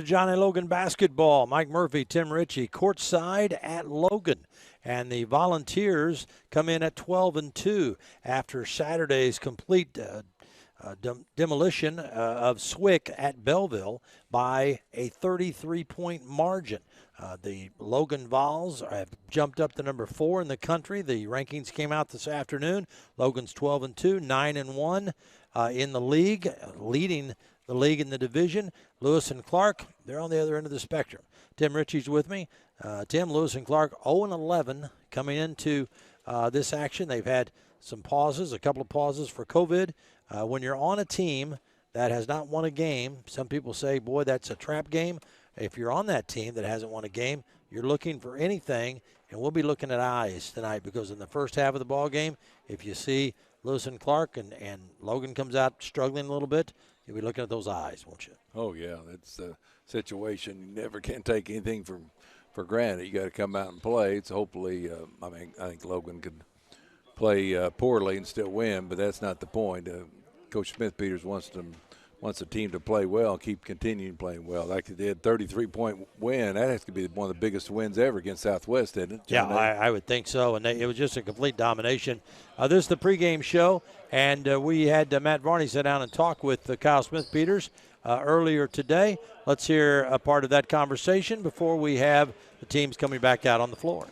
Johnny Logan basketball. Mike Murphy, Tim Ritchie, courtside at Logan. And the Volunteers come in at 12-2 after Saturday's complete demolition of Swick at Belleville by a 33-point margin. The Logan Vols have jumped up to number 4 in the country. The rankings came out this afternoon. Logan's 12-2, 9-1 in the league, leading the league in the division. Lewis and Clark, they're on the other end of the spectrum. Tim Ritchie's with me. Tim, Lewis and Clark 0-11 coming into this action. They've had some pauses, a couple of pauses for COVID. When you're on a team that has not won a game, some people say, boy, that's a trap game. If you're on that team that hasn't won a game, you're looking for anything, and we'll be looking at eyes tonight because in the first half of the ball game, if you see Lewis and Clark and Logan comes out struggling a little bit, you'll be looking at those eyes, won't you? Oh, yeah. That's a situation. You never can take anything for granted. You got to come out and play. It's hopefully, I think Logan could play poorly and still win, but that's not the point. Coach Smith-Peters wants the team to play well and keep continuing playing well. Like they did, 33-point win. That has to be one of the biggest wins ever against Southwest, didn't it? Yeah, I would think so. And it was just a complete domination. This is the pregame show, and we had Matt Varney sit down and talk with Kyle Smith-Peters earlier today. Let's hear a part of that conversation before we have the teams coming back out on the floor.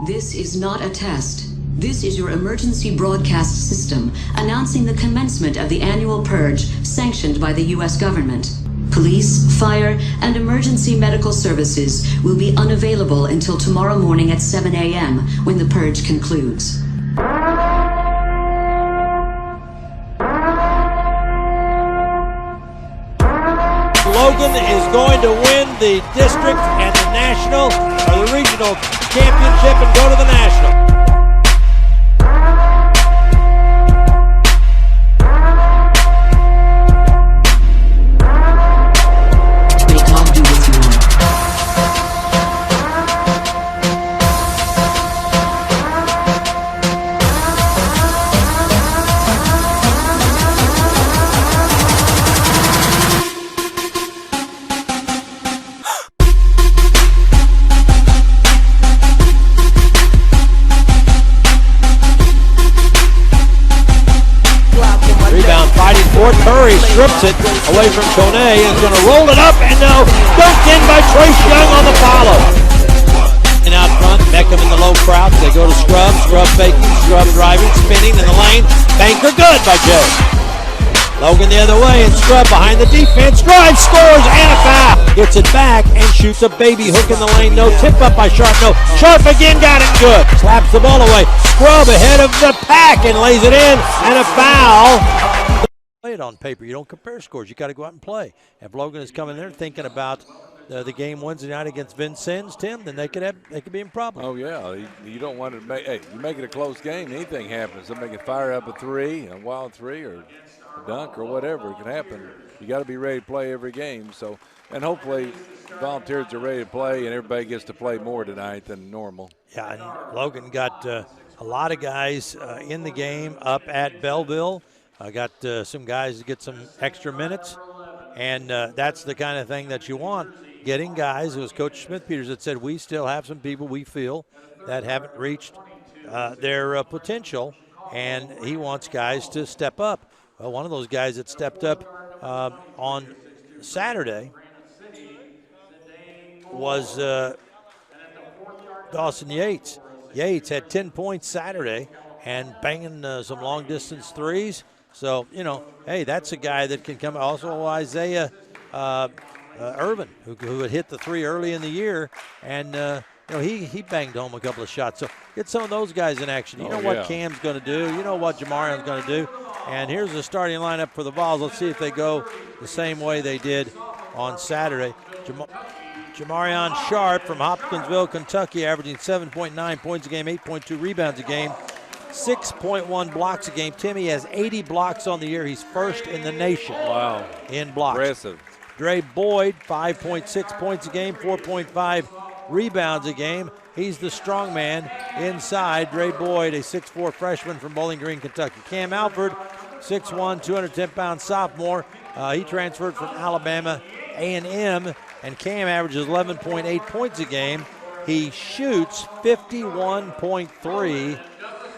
This is not a test. This is your emergency broadcast system announcing the commencement of the annual purge sanctioned by the U.S. government. Police, fire, and emergency medical services will be unavailable until tomorrow morning at 7 a.m. when the purge concludes. Logan is going to win the district and the national or the regional championship and go to the national. Curry strips it away from Kone and is going to roll it up and now dunked in by Trace Young on the follow. And out front, Beckham in the low crouch. They go to Scrub. Scrub faking, Scrub driving, spinning in the lane. Banker good by Jay. Logan the other way and Scrub behind the defense. Drive, scores, and a foul. Gets it back and shoots a baby hook in the lane. No tip up by Sharp. No. Sharp again got it good. Slaps the ball away. Scrub ahead of the pack and lays it in. And a foul. Play it on paper. You don't compare scores. You got to go out and play. If Logan is coming there thinking about the game Wednesday night against Vincennes, Tim, then they could be in problem. Oh yeah, you don't want to make. Hey, you make it a close game. Anything happens. Somebody can fire up a three, a wild three, or a dunk, or whatever. It can happen. You got to be ready to play every game. So, and hopefully, Volunteers are ready to play, and everybody gets to play more tonight than normal. Yeah, and Logan got a lot of guys in the game up at Belleville. Got some guys to get some extra minutes, and that's the kind of thing that you want. Getting guys, it was Coach Smith-Peters that said we still have some people we feel that haven't reached their potential, and he wants guys to step up. Well, one of those guys that stepped up on Saturday was Dawson Yates. Yates had 10 points Saturday and banging some long-distance threes. So, hey, that's a guy that can come. Also, Isaiah Irvin, who had hit the three early in the year, and he banged home a couple of shots. So get some of those guys in action. You know what Cam's going to do. You know what Jamarion's going to do. And here's the starting lineup for the Vols. Let's see if they go the same way they did on Saturday. Jamarion Sharp from Hopkinsville, Kentucky, averaging 7.9 points a game, 8.2 rebounds a game, 6.1 blocks a game. Timmy has 80 blocks on the year. He's first in the nation. Wow. In blocks. Impressive. Dre Boyd, 5.6 points a game, 4.5 rebounds a game. He's the strong man inside. Dre Boyd, a 6'4 freshman from Bowling Green, Kentucky. Cam Alford, 6'1", 210-pound sophomore. He transferred from Alabama A&M, and Cam averages 11.8 points a game. He shoots 51.3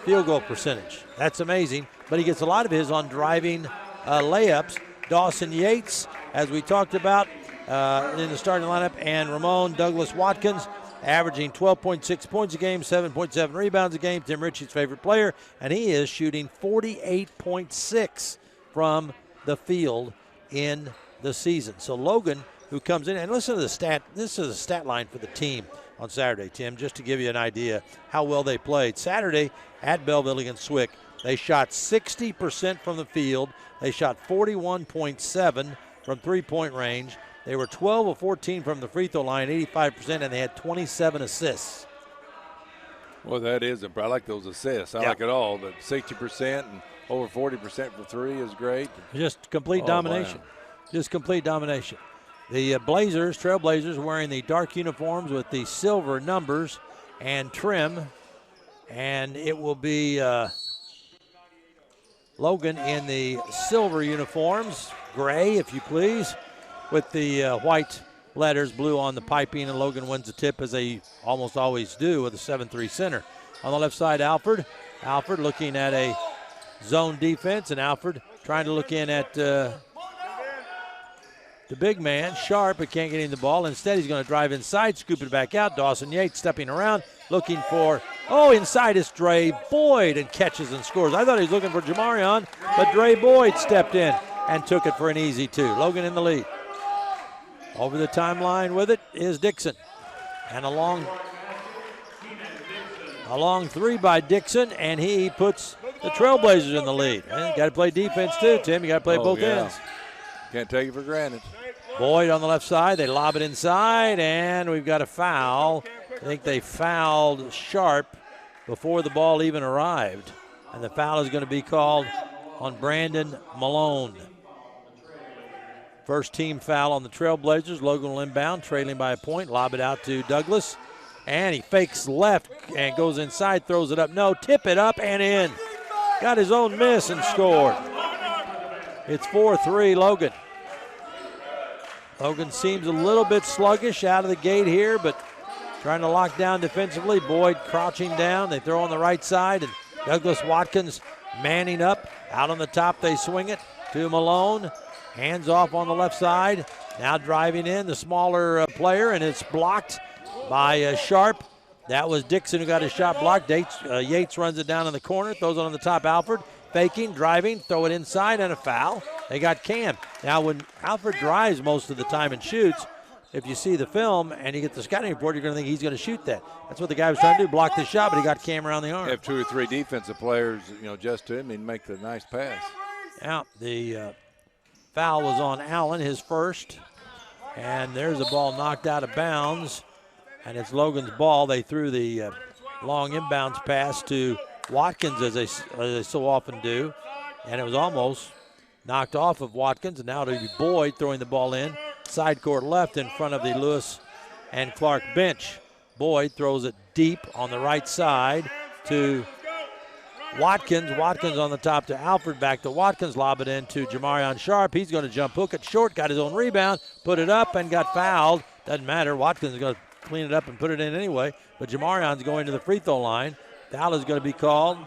field goal percentage. That's amazing, but he gets a lot of his on driving layups. Dawson Yates, as we talked about in the starting lineup, and Ramon Douglas Watkins, averaging 12.6 points a game, 7.7 rebounds a game. Tim Ritchie's favorite player, and he is shooting 48.6 from the field in the season. So Logan, who comes in, and listen to the stat. This is a stat line for the team on Saturday, Tim, just to give you an idea how well they played. Saturday at Belleville against Swick, they shot 60% from the field. They shot 41.7 from three-point range. They were 12 of 14 from the free throw line, 85%, and they had 27 assists. Well, that is I like those assists. I like it all, but 60% and over 40% for three is great. Just complete domination. Wow. Just complete domination. The Trailblazers, wearing the dark uniforms with the silver numbers and trim, and it will be Logan in the silver uniforms, gray, if you please, with the white letters, blue on the piping, and Logan wins the tip, as they almost always do, with a 7-3 center. On the left side, Alford looking at a zone defense, and Alford trying to look in at the big man, Sharp, but can't get him the ball. Instead, he's going to drive inside, scoop it back out. Dawson Yates stepping around, looking for, inside is Dre Boyd, and catches and scores. I thought he was looking for Jamarion, but Dre Boyd stepped in and took it for an easy two. Logan in the lead. Over the timeline with it is Dixon. And a long three by Dixon, and he puts the Trailblazers in the lead. And you got to play defense too, Tim. You got to play both ends. Can't take it for granted. Boyd on the left side. They lob it inside, and we've got a foul. I think they fouled Sharp before the ball even arrived. And the foul is going to be called on Brandon Malone. First team foul on the Trailblazers. Logan will inbound, trailing by a point. Lob it out to Douglas. And he fakes left and goes inside, throws it up. No, tip it up and in. Got his own miss and scored. It's 4-3 Logan. Logan seems a little bit sluggish out of the gate here, but trying to lock down defensively. Boyd crouching down. They throw on the right side, and Douglas Watkins manning up. Out on the top, they swing it to Malone. Hands off on the left side. Now driving in, the smaller player, and it's blocked by Sharp. That was Dixon who got his shot blocked. Yates runs it down in the corner, throws it on the top. Alford faking, driving, throw it inside, and a foul. They got Cam. Now, when Alfred drives most of the time and shoots, if you see the film and you get the scouting report, you're going to think he's going to shoot that. That's what the guy was trying to do, block the shot, but he got Cam around the arm. Have 2 or 3 defensive players, just to him and make the nice pass. Now, the foul was on Allen, his first. And there's a ball knocked out of bounds. And it's Logan's ball. They threw the long inbounds pass to Watkins, as they so often do. And it was almost knocked off of Watkins. And now it'll be Boyd throwing the ball in. Side court left in front of the Lewis and Clark bench. Boyd throws it deep on the right side to Watkins. Watkins on the top to Alfred, back to Watkins, lob it in to Jamarion Sharp. He's going to jump hook it short, got his own rebound, put it up and got fouled. Doesn't matter. Watkins is going to clean it up and put it in anyway. But Jamarion's going to the free throw line. Foul is going to be called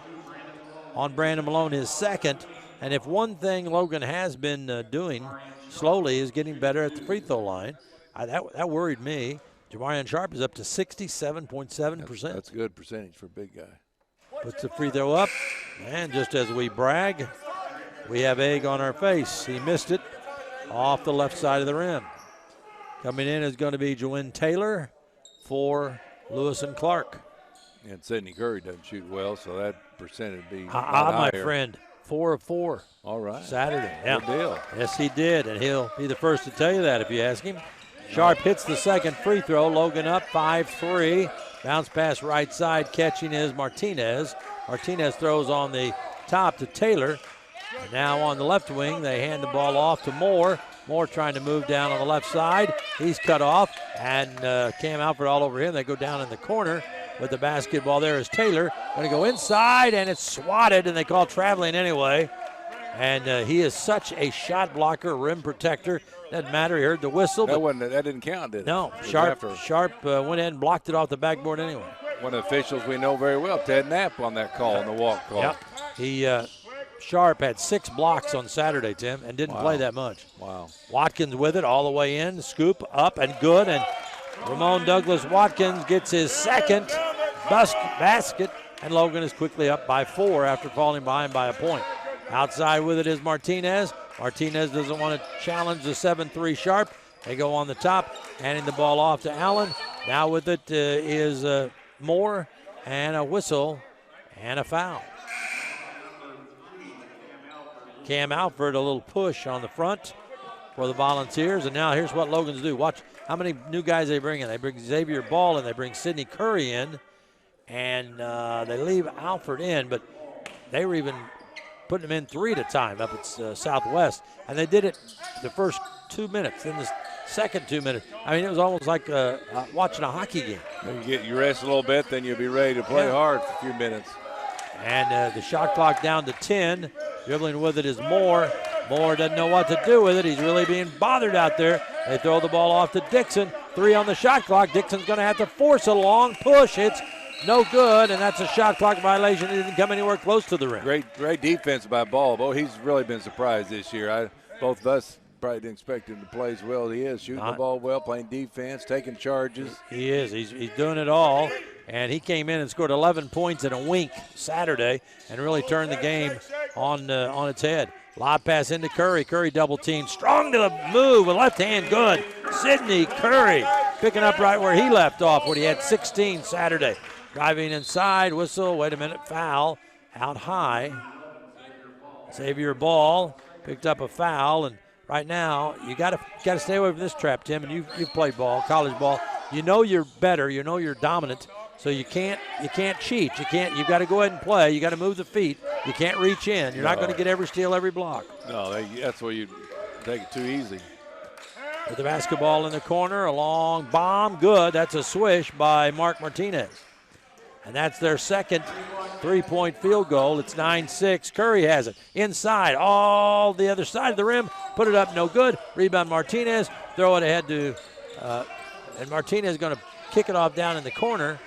on Brandon Malone, his second. And if one thing Logan has been doing slowly is getting better at the free throw line, that worried me. Jamarion Sharp is up to 67.7%. That's a good percentage for a big guy. Puts the free throw up, and just as we brag, we have egg on our face. He missed it off the left side of the rim. Coming in is going to be Jawin Taylor for Lewis and Clark. And Sidney Curry doesn't shoot well, so that percentage would be my friend. 4 of 4. All right. Saturday. Yeah. Good deal. Yes, he did, and he'll be the first to tell you that if you ask him. Sharp hits the second free throw. Logan up 5-3. Bounce pass right side. Catching is Martinez. Martinez throws on the top to Taylor. And now on the left wing, they hand the ball off to Moore. Moore trying to move down on the left side. He's cut off, and Cam Alfred all over him. They go down in the corner. With the basketball there is Taylor. Going to go inside, and it's swatted, and they call traveling anyway. And he is such a shot blocker, rim protector. Doesn't matter. He heard the whistle. That didn't count, did it? No. Sharp went in and blocked it off the backboard anyway. One of the officials we know very well, Ted Knapp, on that call, on the walk call. Yep. He Sharp had 6 blocks on Saturday, Tim, and didn't play that much. Wow. Watkins with it all the way in. Scoop up and good. And Ramon Douglas Watkins gets his second basket. And Logan is quickly up by 4 after falling behind by a point. Outside with it is Martinez. Martinez doesn't want to challenge the 7-3 Sharp. They go on the top, handing the ball off to Allen. Now with it is Moore, and a whistle and a foul. Cam Alford, a little push on the front for the Volunteers. And now here's what Logan's do. Watch how many new guys they bring in. They bring Xavier Ball and they bring Sidney Curry in. And they leave Alford in, but they were even putting him in 3 at a time up at Southwest. And they did it the first 2 minutes. Then the second 2 minutes. I mean, it was almost like watching a hockey game. You rest a little bit, then you'll be ready to play hard for a few minutes. And the shot clock down to 10. Dribbling with it is Moore. Moore doesn't know what to do with it. He's really being bothered out there. They throw the ball off to Dixon. 3 on the shot clock. Dixon's going to have to force a long push. It's no good, and that's a shot clock violation. He didn't come anywhere close to the rim. Great defense by Ball. Boy, he's really been surprised this year. Both of us probably didn't expect him to play as well as he is. Shooting the ball well, playing defense, taking charges. He is. He's doing it all. And he came in and scored 11 points in a wink Saturday and really turned the game on its head. Lob pass into Curry. Curry double team. Strong to the move with left hand. Good. Sidney Curry picking up right where he left off when he had 16 Saturday. Driving inside. Whistle. Wait a minute. Foul. Out high. Xavier Ball picked up a foul. And right now, you got to stay away from this trap, Tim. And you've played ball, college ball. You know you're better. You know you're dominant. So you can't cheat. You've got to go ahead and play. You got to move the feet. You can't reach in. You're not going to get every steal, every block. No, that's where you take it too easy. With the basketball in the corner, a long bomb, good. That's a swish by Mark Martinez. And that's their second 3-point field goal. It's 9-6. Curry has it inside, all the other side of the rim. Put it up, no good. Rebound Martinez. Throw it ahead to, and Martinez is going to kick it off down in the corner.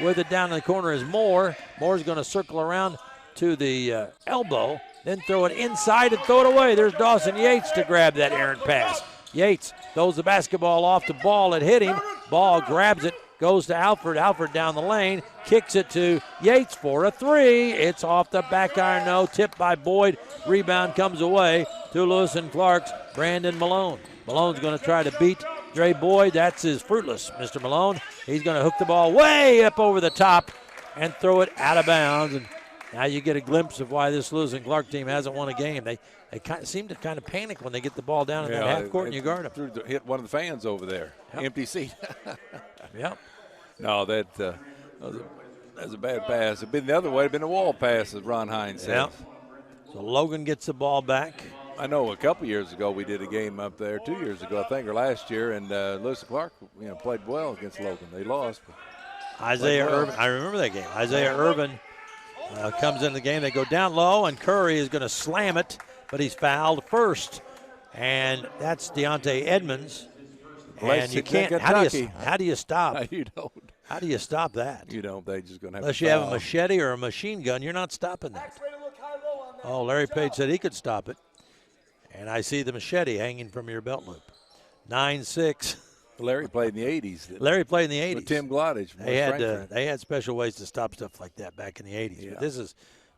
With it down in the corner is Moore. Moore's going to circle around to the elbow, then throw it inside and throw it away. There's Dawson Yates to grab that errant pass. Yates throws the basketball off to Ball. It hit him. Ball grabs it goes to Alford. Alford down the lane, kicks it to Yates for a three. It's off the back iron, no, tipped by Boyd. Rebound comes away to Lewis and Clark's Brandon Malone. Malone's going to try to beat Dre Boyd. That's his fruitless, Mr. Malone. He's going to hook the ball way up over the top and throw it out of bounds. And now you get a glimpse of why this Lewis and Clark team hasn't won a game. They seem to kind of panic when they get the ball down in that half court and you guard them. Hit one of the fans over there. Yep. Empty seat. Yep. No, that's a bad pass. It'd been the other way. It'd been a wall pass, as Ron Hines said. Yep. So Logan gets the ball back. I know a couple years ago we did a game up there, 2 years ago, I think, or last year, and Lewis and Clark, played well against Logan. They lost. Isaiah Irvin, I remember that game. Isaiah Irvin comes in the game. They go down low, and Curry is going to slam it, but he's fouled first. And that's Deontay Edmonds. And you can't. How do you stop? No, you don't. How do you stop that? You don't. They just going to have Unless to you have foul. a machete or a machine gun, you're not stopping that. Oh, Larry Page said he could stop it. And I see the machete hanging from your belt loop. 9-6. Larry played in the 80s. Larry played in the 80s. With Tim Glottage. They had special ways to stop stuff like that back in the 80s. Yeah. But this is,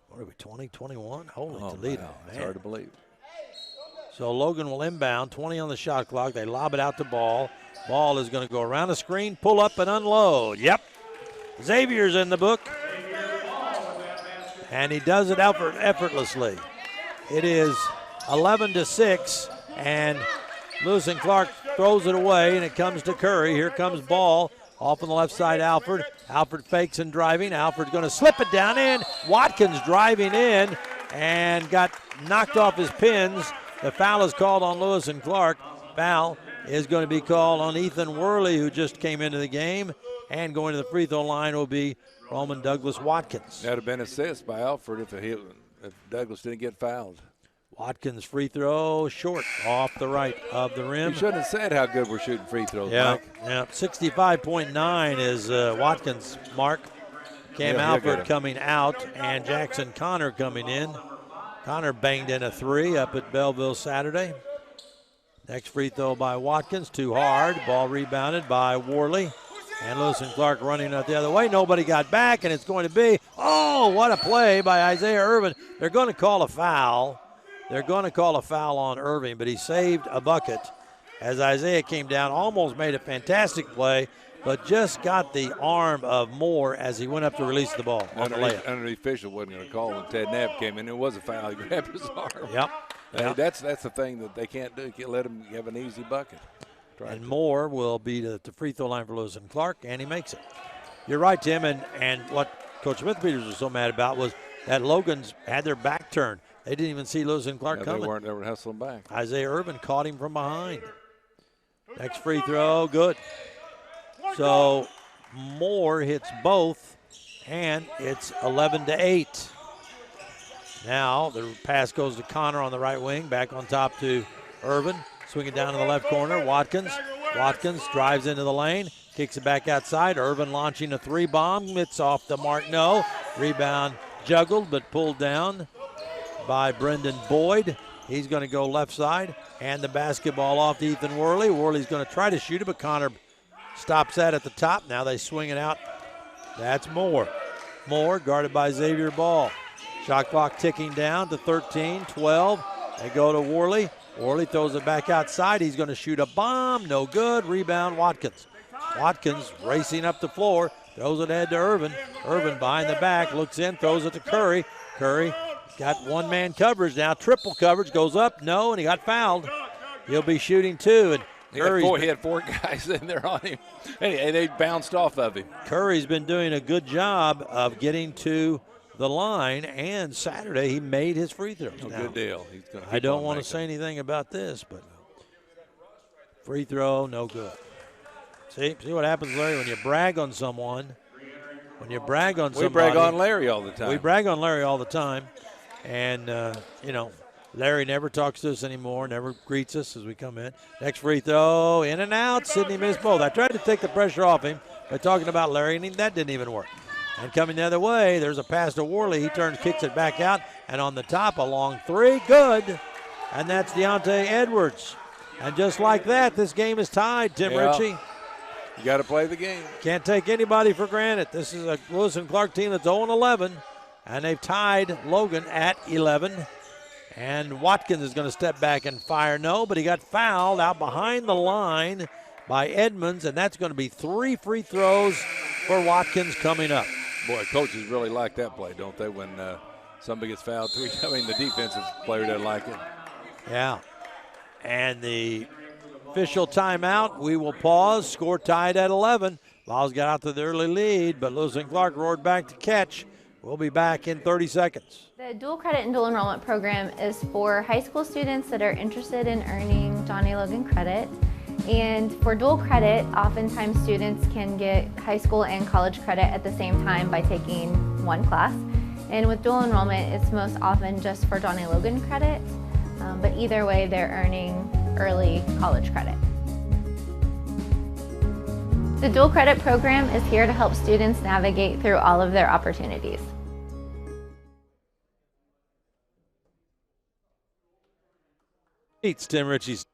what are we, 2021? Holy Toledo. Wow. It's Man. hard to believe. So Logan will inbound, 20 on the shot clock. They lob it out to Ball. Ball is going to go around the screen, pull up and unload. Yep. Xavier's in the book. And he does it effortlessly. It is 11-6, and Lewis and Clark throws it away, and it comes to Curry. Here comes Ball off on the left side, Alford. Alford fakes and driving. Alford's going to slip it down in. Watkins driving in and got knocked off his pins. The foul is called on Lewis and Clark. Foul is going to be called on Ethan Worley, who just came into the game, and going to the free throw line will be Roman Douglas Watkins. That would have been assist by Alford if Douglas didn't get fouled. Watkins free throw short off the right of the rim. You shouldn't have said how good we're shooting free throws, Mike. Yeah, 65.9 is Watkins' mark. Cam Alford coming out and Jackson Connor coming in. Connor banged in a three up at Belleville Saturday. Next free throw by Watkins, too hard. Ball rebounded by Worley. And Lewis and Clark running out the other way. Nobody got back, and it's going to be, oh, what a play by Isaiah Irvin. They're going to call a foul. They're going to call a foul on Irving, but he saved a bucket as Isaiah came down, almost made a fantastic play, but just got the arm of Moore as he went up to release the ball on the layup. The official wasn't going to call when Ted Knapp came in. It was a foul. He grabbed his arm. Yep. That's the thing that they can't do. You can't let him have an easy bucket. And Moore will be at the free throw line for Lewis and Clark, and he makes it. You're right, Tim, and what Coach Smith-Peters was so mad about was that Logan's had their back turned. They didn't even see Lewis and Clark coming. They were hustling back. Isaiah Irvin caught him from behind. Next free throw, good. So Moore hits both, and it's 11-8. Now the pass goes to Connor on the right wing, back on top to Irvin. Swing it down in the left corner. Watkins drives into the lane, kicks it back outside. Irvin launching a three bomb. It's off the mark. No. Rebound juggled but pulled down by Brendan Boyd. He's going to go left side. And the basketball off to Ethan Worley. Worley's going to try to shoot it, but Connor stops that at the top. Now they swing it out. That's Moore. Moore guarded by Xavier Ball. Shot clock ticking down to 13, 12. They go to Worley. Worley throws it back outside. He's going to shoot a bomb. No good. Rebound, Watkins. Watkins racing up the floor. Throws it ahead to Irvin. Irvin behind the back. Looks in. Throws it to Curry. Curry got one-man coverage now. Triple coverage. Goes up. No, and he got fouled. He'll be shooting two. And he had four guys in there on him. And they bounced off of him. Curry's been doing a good job of getting to the line, and Saturday he made his free throws. Good deal. I don't want to say anything about this, but free throw, no good. See what happens, Larry, when you brag on someone. We brag on Larry all the time. We brag on Larry all the time, and Larry never talks to us anymore, never greets us as we come in. Next free throw, in and out. Sidney missed both. I tried to take the pressure off him by talking about Larry, and that didn't even work. And coming the other way, there's a pass to Worley. He turns, kicks it back out, and on the top, a long three, good. And that's Deontay Edwards. And just like that, this game is tied, Tim Ritchie. You got to play the game. Can't take anybody for granted. This is a Lewis and Clark team that's 0-11, and they've tied Logan at 11. And Watkins is going to step back and fire. No, but he got fouled out behind the line by Edmonds, and that's going to be 3 free throws for Watkins coming up. Boy, coaches really like that play, don't they, when somebody gets fouled 3? I mean, the defensive player doesn't like it. Yeah. And the official timeout, we will pause. Score tied at 11. Vols got out to the early lead, but Lewis and Clark roared back to catch. We'll be back in 30 seconds. The dual credit and dual enrollment program is for high school students that are interested in earning Johnny Logan credit. And for dual credit, oftentimes students can get high school and college credit at the same time by taking one class. And with dual enrollment, it's most often just for Johnny Logan credit. But either way, they're earning early college credit. The dual credit program is here to help students navigate through all of their opportunities. It's Tim Ritchie's.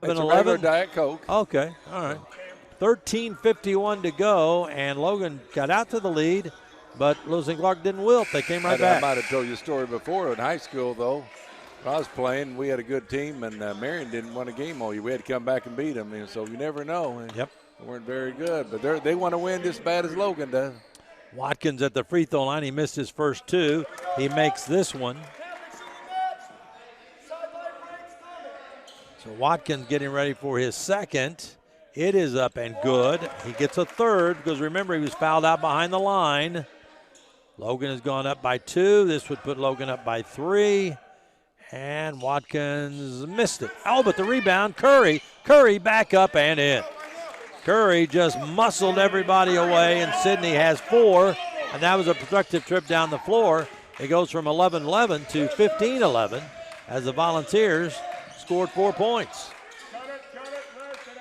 It's a regular Diet Coke. Okay, all right. 13:51 to go, and Logan got out to the lead, but Lewis and Clark didn't wilt. They came right back. I might have told you a story before. In high school, though, when I was playing, we had a good team, and Marion didn't win a game all year. We had to come back and beat them, and so you never know. And yep. They weren't very good, but they want to win just as bad as Logan does. Watkins at the free throw line. He missed his first 2. He makes this one. So Watkins getting ready for his second. It is up and good. He gets a third because remember he was fouled out behind the line. Logan has gone up by 2. This would put Logan up by 3. And Watkins missed it. Oh, but the rebound, Curry back up and in. Curry just muscled everybody away, and Sidney has 4. And that was a productive trip down the floor. It goes from 11-11 to 15-11 as the Volunteers scored 4 points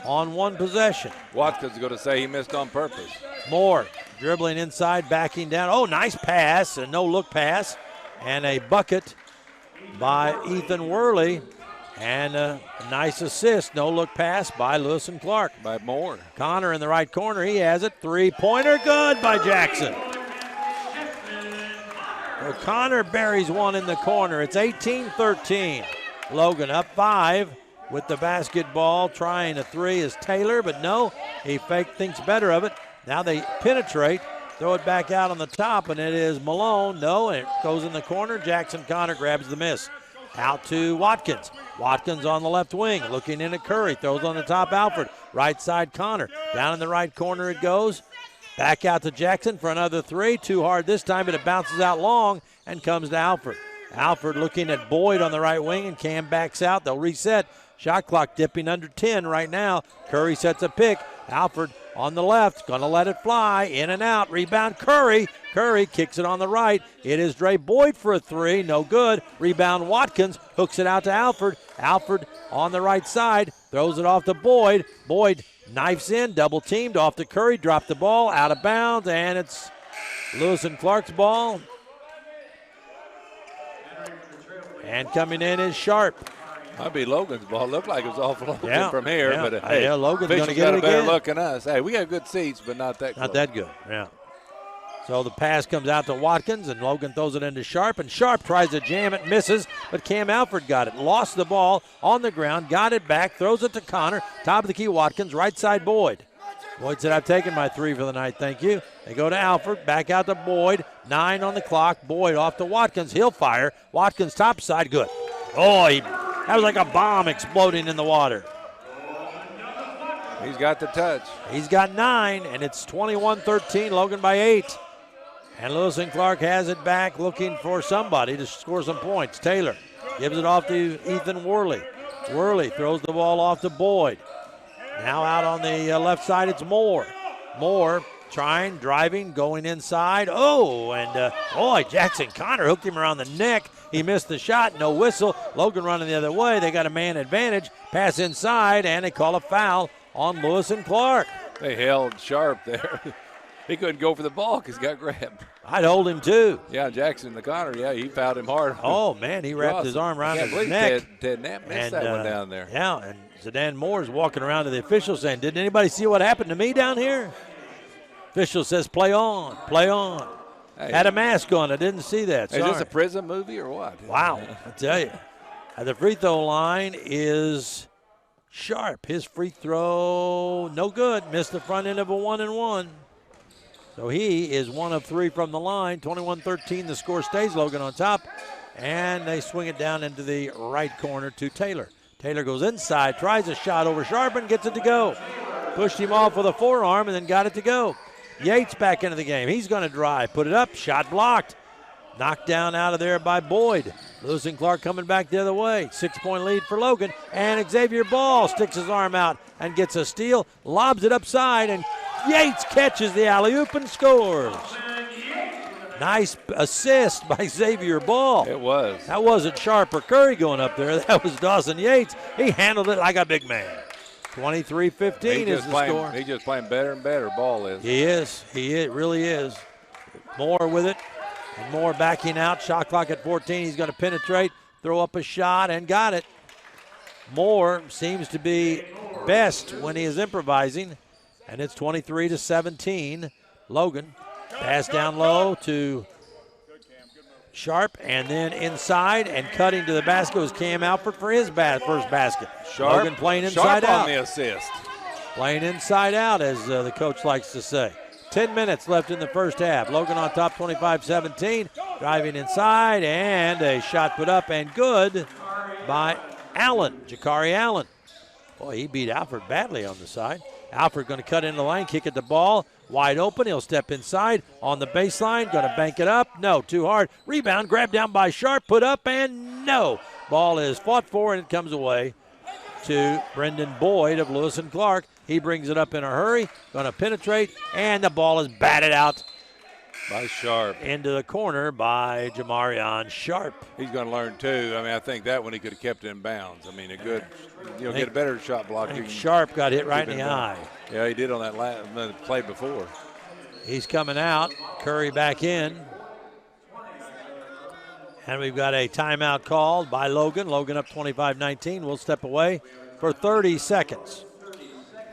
on one possession. Watkins is going to say he missed on purpose. Moore dribbling inside, backing down. Oh, nice pass, a no-look pass, and a bucket by Ethan Worley, and a nice assist, no-look pass by Lewis and Clark. By Moore. Connor in the right corner, he has it. 3-pointer good by Jackson. So Connor buries one in the corner. It's 18-13. Logan up 5 with the basketball. Trying a 3 is Taylor, but no, he thinks better of it. Now they penetrate, throw it back out on the top, and it is Malone. No, and it goes in the corner. Jackson Connor grabs the miss. Out to Watkins. Watkins on the left wing, looking in at Curry. Throws on the top, Alford. Right side, Connor. Down in the right corner it goes. Back out to Jackson for another 3. Too hard this time, but it bounces out long and comes to Alford. Alford looking at Boyd on the right wing, and Cam backs out. They'll reset. Shot clock dipping under 10 right now. Curry sets a pick. Alford on the left, going to let it fly. In and out. Rebound, Curry. Curry kicks it on the right. It is Dre Boyd for a 3. No good. Rebound, Watkins. Hooks it out to Alford. Alford on the right side. Throws it off to Boyd. Boyd knifes in. Double teamed off to Curry. Dropped the ball. Out of bounds. And it's Lewis and Clark's ball. And coming in is Sharp. Might be Logan's ball. Looked like it was off Logan from here, but hey, Logan's going to get got it a better again. look than us. Hey, we got good seats, but not that. Not that good. Yeah. So the pass comes out to Watkins, and Logan throws it into Sharp, and Sharp tries to jam it, misses, but Cam Alford got it. Lost the ball on the ground, got it back, throws it to Connor. Top of the key, Watkins, right side Boyd. Boyd said, I've taken my 3 for the night, thank you. They go to Alford, back out to Boyd. 9 on the clock. Boyd off to Watkins. He'll fire. Watkins top side, good. Oh, that was like a bomb exploding in the water. He's got the touch. He's got 9, and it's 21-13, Logan by 8. And Lewis and Clark has it back, looking for somebody to score some points. Taylor gives it off to Ethan Worley. Worley throws the ball off to Boyd. Now out on the left side, it's Moore. Moore trying, driving, going inside. Oh, and Jackson Connor hooked him around the neck. He missed the shot, no whistle. Logan running the other way. They got a man advantage. Pass inside, and they call a foul on Lewis and Clark. They held Sharp there. He couldn't go for the ball because he got grabbed. I'd hold him too. Yeah, Jackson, the Connor, yeah, he fouled him hard. Oh, man, he wrapped his arm around his neck. Ted Knapp missed that one down there. Yeah, and Zidane Moore's walking around to the officials saying, didn't anybody see what happened to me down here? Official says, play on, play on. Hey. Had a mask on. I didn't see that. Is this a prison movie or what? Wow, I tell you. At the free throw line is Sharp. His free throw, no good. Missed the front end of a 1-and-1. So he is 1 of 3 from the line. 21-13, the score stays. Logan on top. And they swing it down into the right corner to Taylor. Taylor goes inside, tries a shot over Sharp and gets it to go. Pushed him off with a forearm and then got it to go. Yates back into the game. He's going to drive, put it up, shot blocked. Knocked down out of there by Boyd. Lewis and Clark coming back the other way. 6-point lead for Logan. And Xavier Ball sticks his arm out and gets a steal, lobs it upside, and Yates catches the alley-oop and scores. Nice assist by Xavier Ball. It was. That wasn't Sharp or Curry going up there. That was Dawson Yates. He handled it like a big man. 23-15 is the score. He's just playing better and better, Ball is. He is. He really is. Moore with it. And Moore backing out. Shot clock at 14. He's going to penetrate, throw up a shot, and got it. Moore seems to be best when he is improvising. And it's 23-17. Logan. Pass down low to Sharp, and then inside and cutting to the basket was Cam Alford for his first basket. Sharp, Logan playing inside Sharp out. on the assist. Playing inside out, as the coach likes to say. 10 minutes left in the first half. Logan on top, 25-17. Driving inside, and a shot put up and good by Allen, Jakari Allen. Boy, he beat Alford badly on the side. Alford going to cut into the lane, kick at the ball. Wide open, he'll step inside on the baseline, going to bank it up. No, too hard. Rebound, grabbed down by Sharp, put up, and no. Ball is fought for, and it comes away to Brendan Boyd of Lewis and Clark. He brings it up in a hurry, going to penetrate, and the ball is batted out by Sharp into the corner by Jamarion Sharp. He's going to learn too. I mean, I think that one he could have kept it in bounds. I mean, a good, get a better shot block. I think Sharp got hit right in the eye. Yeah, he did on that play before. He's coming out. Curry back in. And we've got a timeout called by Logan. Logan up 25-19. We'll step away for 30 seconds.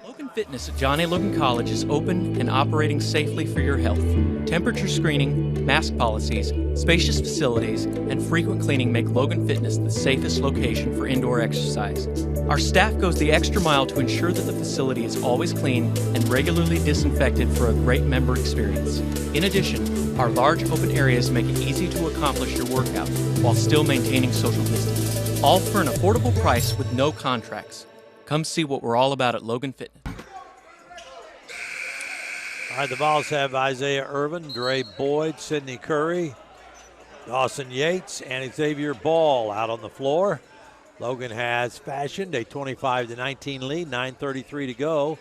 Logan Fitness at John A. Logan College is open and operating safely for your health. Temperature screening, mask policies, spacious facilities, and frequent cleaning make Logan Fitness the safest location for indoor exercise. Our staff goes the extra mile to ensure that the facility is always clean and regularly disinfected for a great member experience. In addition, our large open areas make it easy to accomplish your workout while still maintaining social distance. All for an affordable price with no contracts. Come see what we're all about at Logan Fitness. All right, the Vols have Isaiah Irvin, Dre Boyd, Sidney Curry, Dawson Yates, and Xavier Ball out on the floor. Logan has fashioned a 25-19 lead, 9:33 to go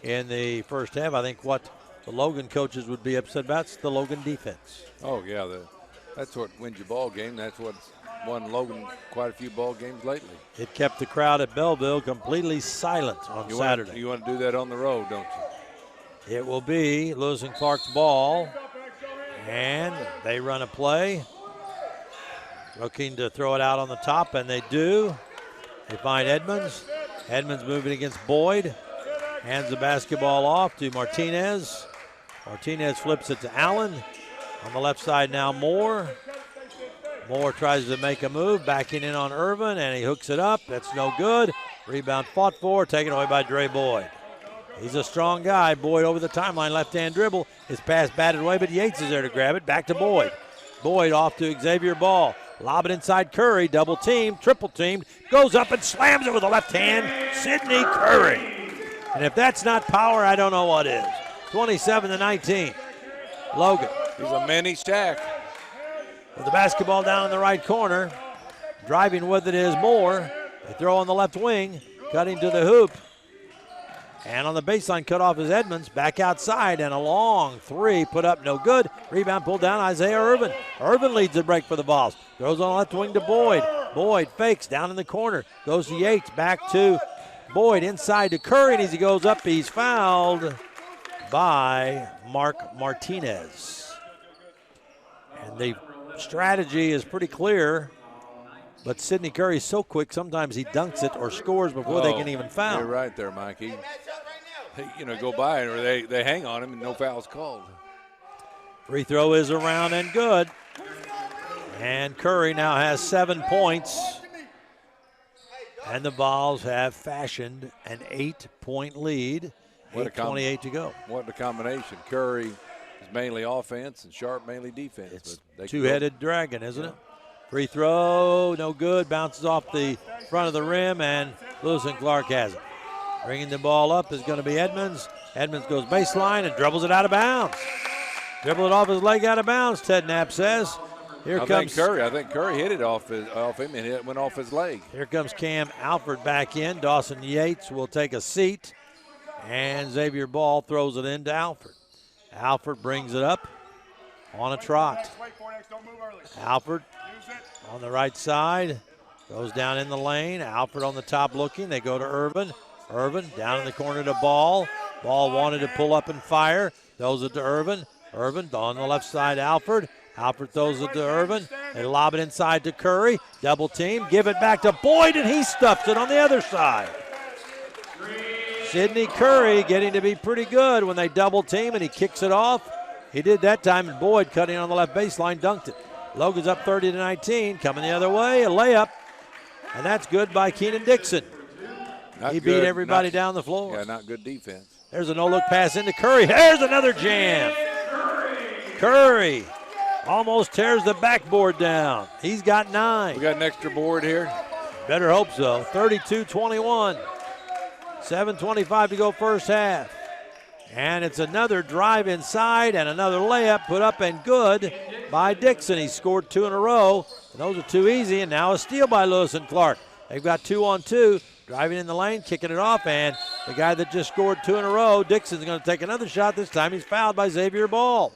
in the first half. I think what the Logan coaches would be upset about is the Logan defense. Oh, yeah, that's what wins your ball game. That's what's won Logan quite a few ball games lately. It kept the crowd at Belleville completely silent on Saturday. You want to do that on the road, don't you? It will be Lewis and Clark's ball, and they run a play. Looking to throw it out on the top, and they do. They find Edmonds. Edmonds moving against Boyd. Hands the basketball off to Martinez. Martinez flips it to Allen. On the left side now, Moore. Moore tries to make a move, backing in on Irvin, and he hooks it up. That's no good. Rebound fought for, taken away by Dre Boyd. He's a strong guy. Boyd over the timeline, left-hand dribble. His pass batted away, but Yates is there to grab it. Back to Boyd. Boyd off to Xavier Ball. Lob it inside Curry. Double team, triple teamed. Goes up and slams it with the left hand. Sidney Curry. And if that's not power, I don't know what is. 27-19. Logan. He's a mini Shaq. With the basketball down in the right corner. Driving with it is Moore. They throw on the left wing. Cutting to the hoop. And on the baseline, cut off is Edmonds. Back outside, and a long three put up, no good. Rebound pulled down, Isaiah Irvin. Irvin leads the break for the Vols. Throws on the left wing to Boyd. Boyd fakes down in the corner. Goes to Yates, back to Boyd, inside to Curry, and as he goes up, he's fouled by Mark Martinez. And the strategy is pretty clear, but Sidney Curry is so quick, sometimes he dunks it or scores before they can even foul. You're right there, Mike. He go by or they hang on him and no foul's called. Free throw is around and good. And Curry now has 7 points. And the Vols have fashioned an 8-point lead. 8:28 to go. What a combination. Curry is mainly offense and Sharp mainly defense. It's two-headed dragon, isn't it? Free throw, no good. Bounces off the front of the rim, and Lewis and Clark has it. Bringing the ball up is going to be Edmonds. Edmonds goes baseline and dribbles it out of bounds. Dribble it off his leg out of bounds, Ted Knapp says. Here comes Curry. I think Curry hit it off him, and it went off his leg. Here comes Cam Alford back in. Dawson Yates will take a seat, and Xavier Ball throws it into Alford. Alford brings it up on a trot. Alford on the right side goes down in the lane. Alford on the top looking. They go to Irvin. Irvin down in the corner to Ball. Ball wanted to pull up and fire. Throws it to Irvin. Irvin on the left side, Alford. Alford throws it to Irvin. They lob it inside to Curry. Double team. Give it back to Boyd, and he stuffs it on the other side. Sidney Curry getting to be pretty good when they double team, and he kicks it off. He did that time, and Boyd cutting on the left baseline dunked it. Logan's up 30-19. Coming the other way, a layup. And that's good by Keenan Dixon. He beat everybody down the floor. Yeah, not good defense. There's a no-look pass into Curry. There's another jam. Curry almost tears the backboard down. He's got 9. We got an extra board here. Better hope so. 32-21. 7:25 to go first half. And it's another drive inside and another layup put up and good by Dixon. He scored 2 in a row. And those are too easy, and now a steal by Lewis and Clark. They've got 2-on-2. Driving in the lane, kicking it off, and the guy that just scored 2 in a row, Dixon's going to take another shot. This time he's fouled by Xavier Ball.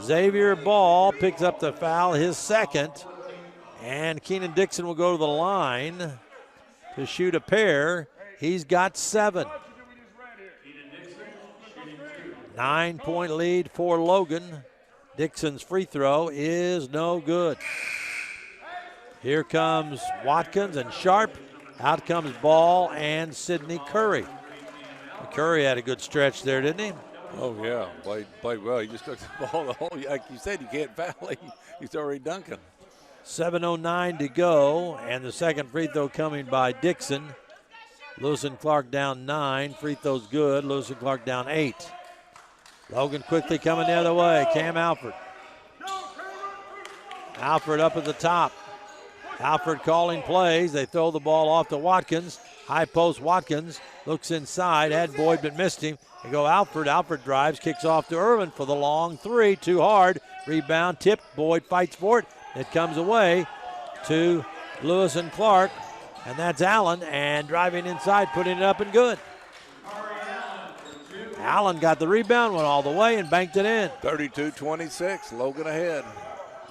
Xavier Ball picks up the foul, his second, and Keenan Dixon will go to the line to shoot a pair. He's got 7. 9-point lead for Logan. Dixon's free throw is no good. Here comes Watkins and Sharp. Out comes Ball and Sidney Curry. Curry had a good stretch there, didn't he? Oh, yeah. Played well. He just took the ball the whole, like you said, you can't foul him. He's already dunking. 7:09 to go, and the second free throw coming by Dixon. Lewis and Clark down 9. Free throw's good. Lewis and Clark down 8. Logan quickly coming the other way. Cam Alford. Alford up at the top. Alford calling plays. They throw the ball off to Watkins. High post Watkins looks inside. Had Boyd but missed him. They go Alford. Alford drives, kicks off to Irvin for the long 3. Too hard. Rebound tipped. Boyd fights for it. It comes away to Lewis and Clark. And that's Allen. And driving inside, putting it up and good. Allen got the rebound, went all the way and banked it in. 32-26. Logan ahead.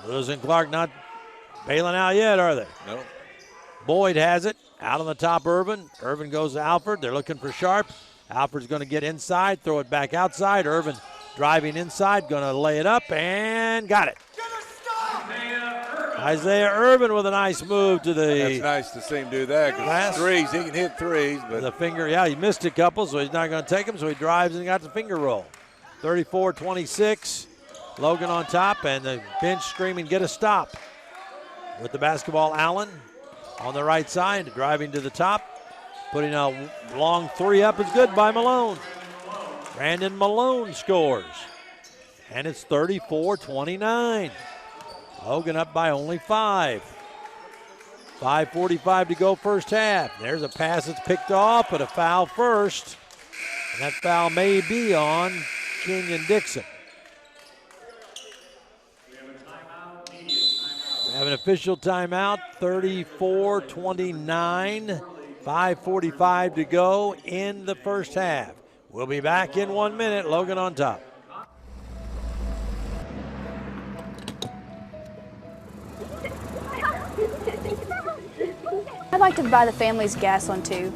Lewis and Clark not bailing out yet, are they? No. Boyd has it. Out on the top, Irvin. Irvin goes to Alford. They're looking for Sharp. Alford's going to get inside, throw it back outside. Irvin driving inside, going to lay it up, and got it. Isaiah Irvin with a nice move to the... That's nice to see him do that, because threes, he can hit threes. But the finger, yeah, he missed a couple, so he's not going to take them, so he drives and got the finger roll. 34-26. Logan on top, and the bench screaming, get a stop. With the basketball, Allen on the right side, driving to the top. Putting a long 3 up is good by Malone. Brandon Malone scores. And it's 34-29. Logan up by only 5. 5:45 to go first half. There's a pass that's picked off, but a foul first. And that foul may be on Kenyon Dixon. We have an official timeout, 34-29. 5:45 to go in the first half. We'll be back in 1 minute. Logan on top. I'd like to buy the family's gas one too.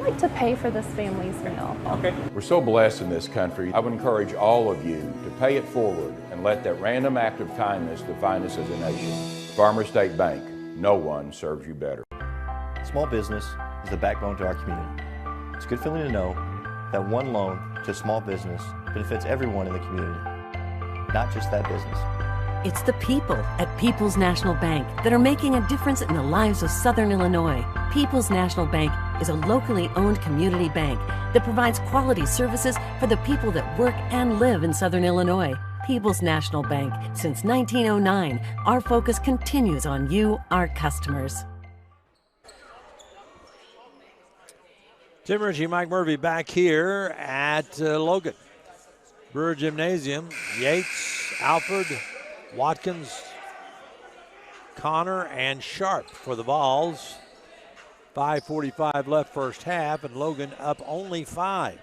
like to pay for this family's meal. Okay. We're so blessed in this country. I would encourage all of you to pay it forward and let that random act of kindness define us as a nation. Farmer State Bank, no one serves you better. Small business is the backbone to our community. It's a good feeling to know that one loan to a small business benefits everyone in the community, not just that business. It's the people at People's National Bank that are making a difference in the lives of Southern Illinois. People's National Bank is a locally owned community bank that provides quality services for the people that work and live in Southern Illinois. People's National Bank. Since 1909, our focus continues on you, our customers. Tim Ritchie, Mike Murphy back here at Logan. Brewer Gymnasium. Yates, Alford, Watkins, Connor, and Sharp for the Vols. 5:45 left first half, and Logan up only 5.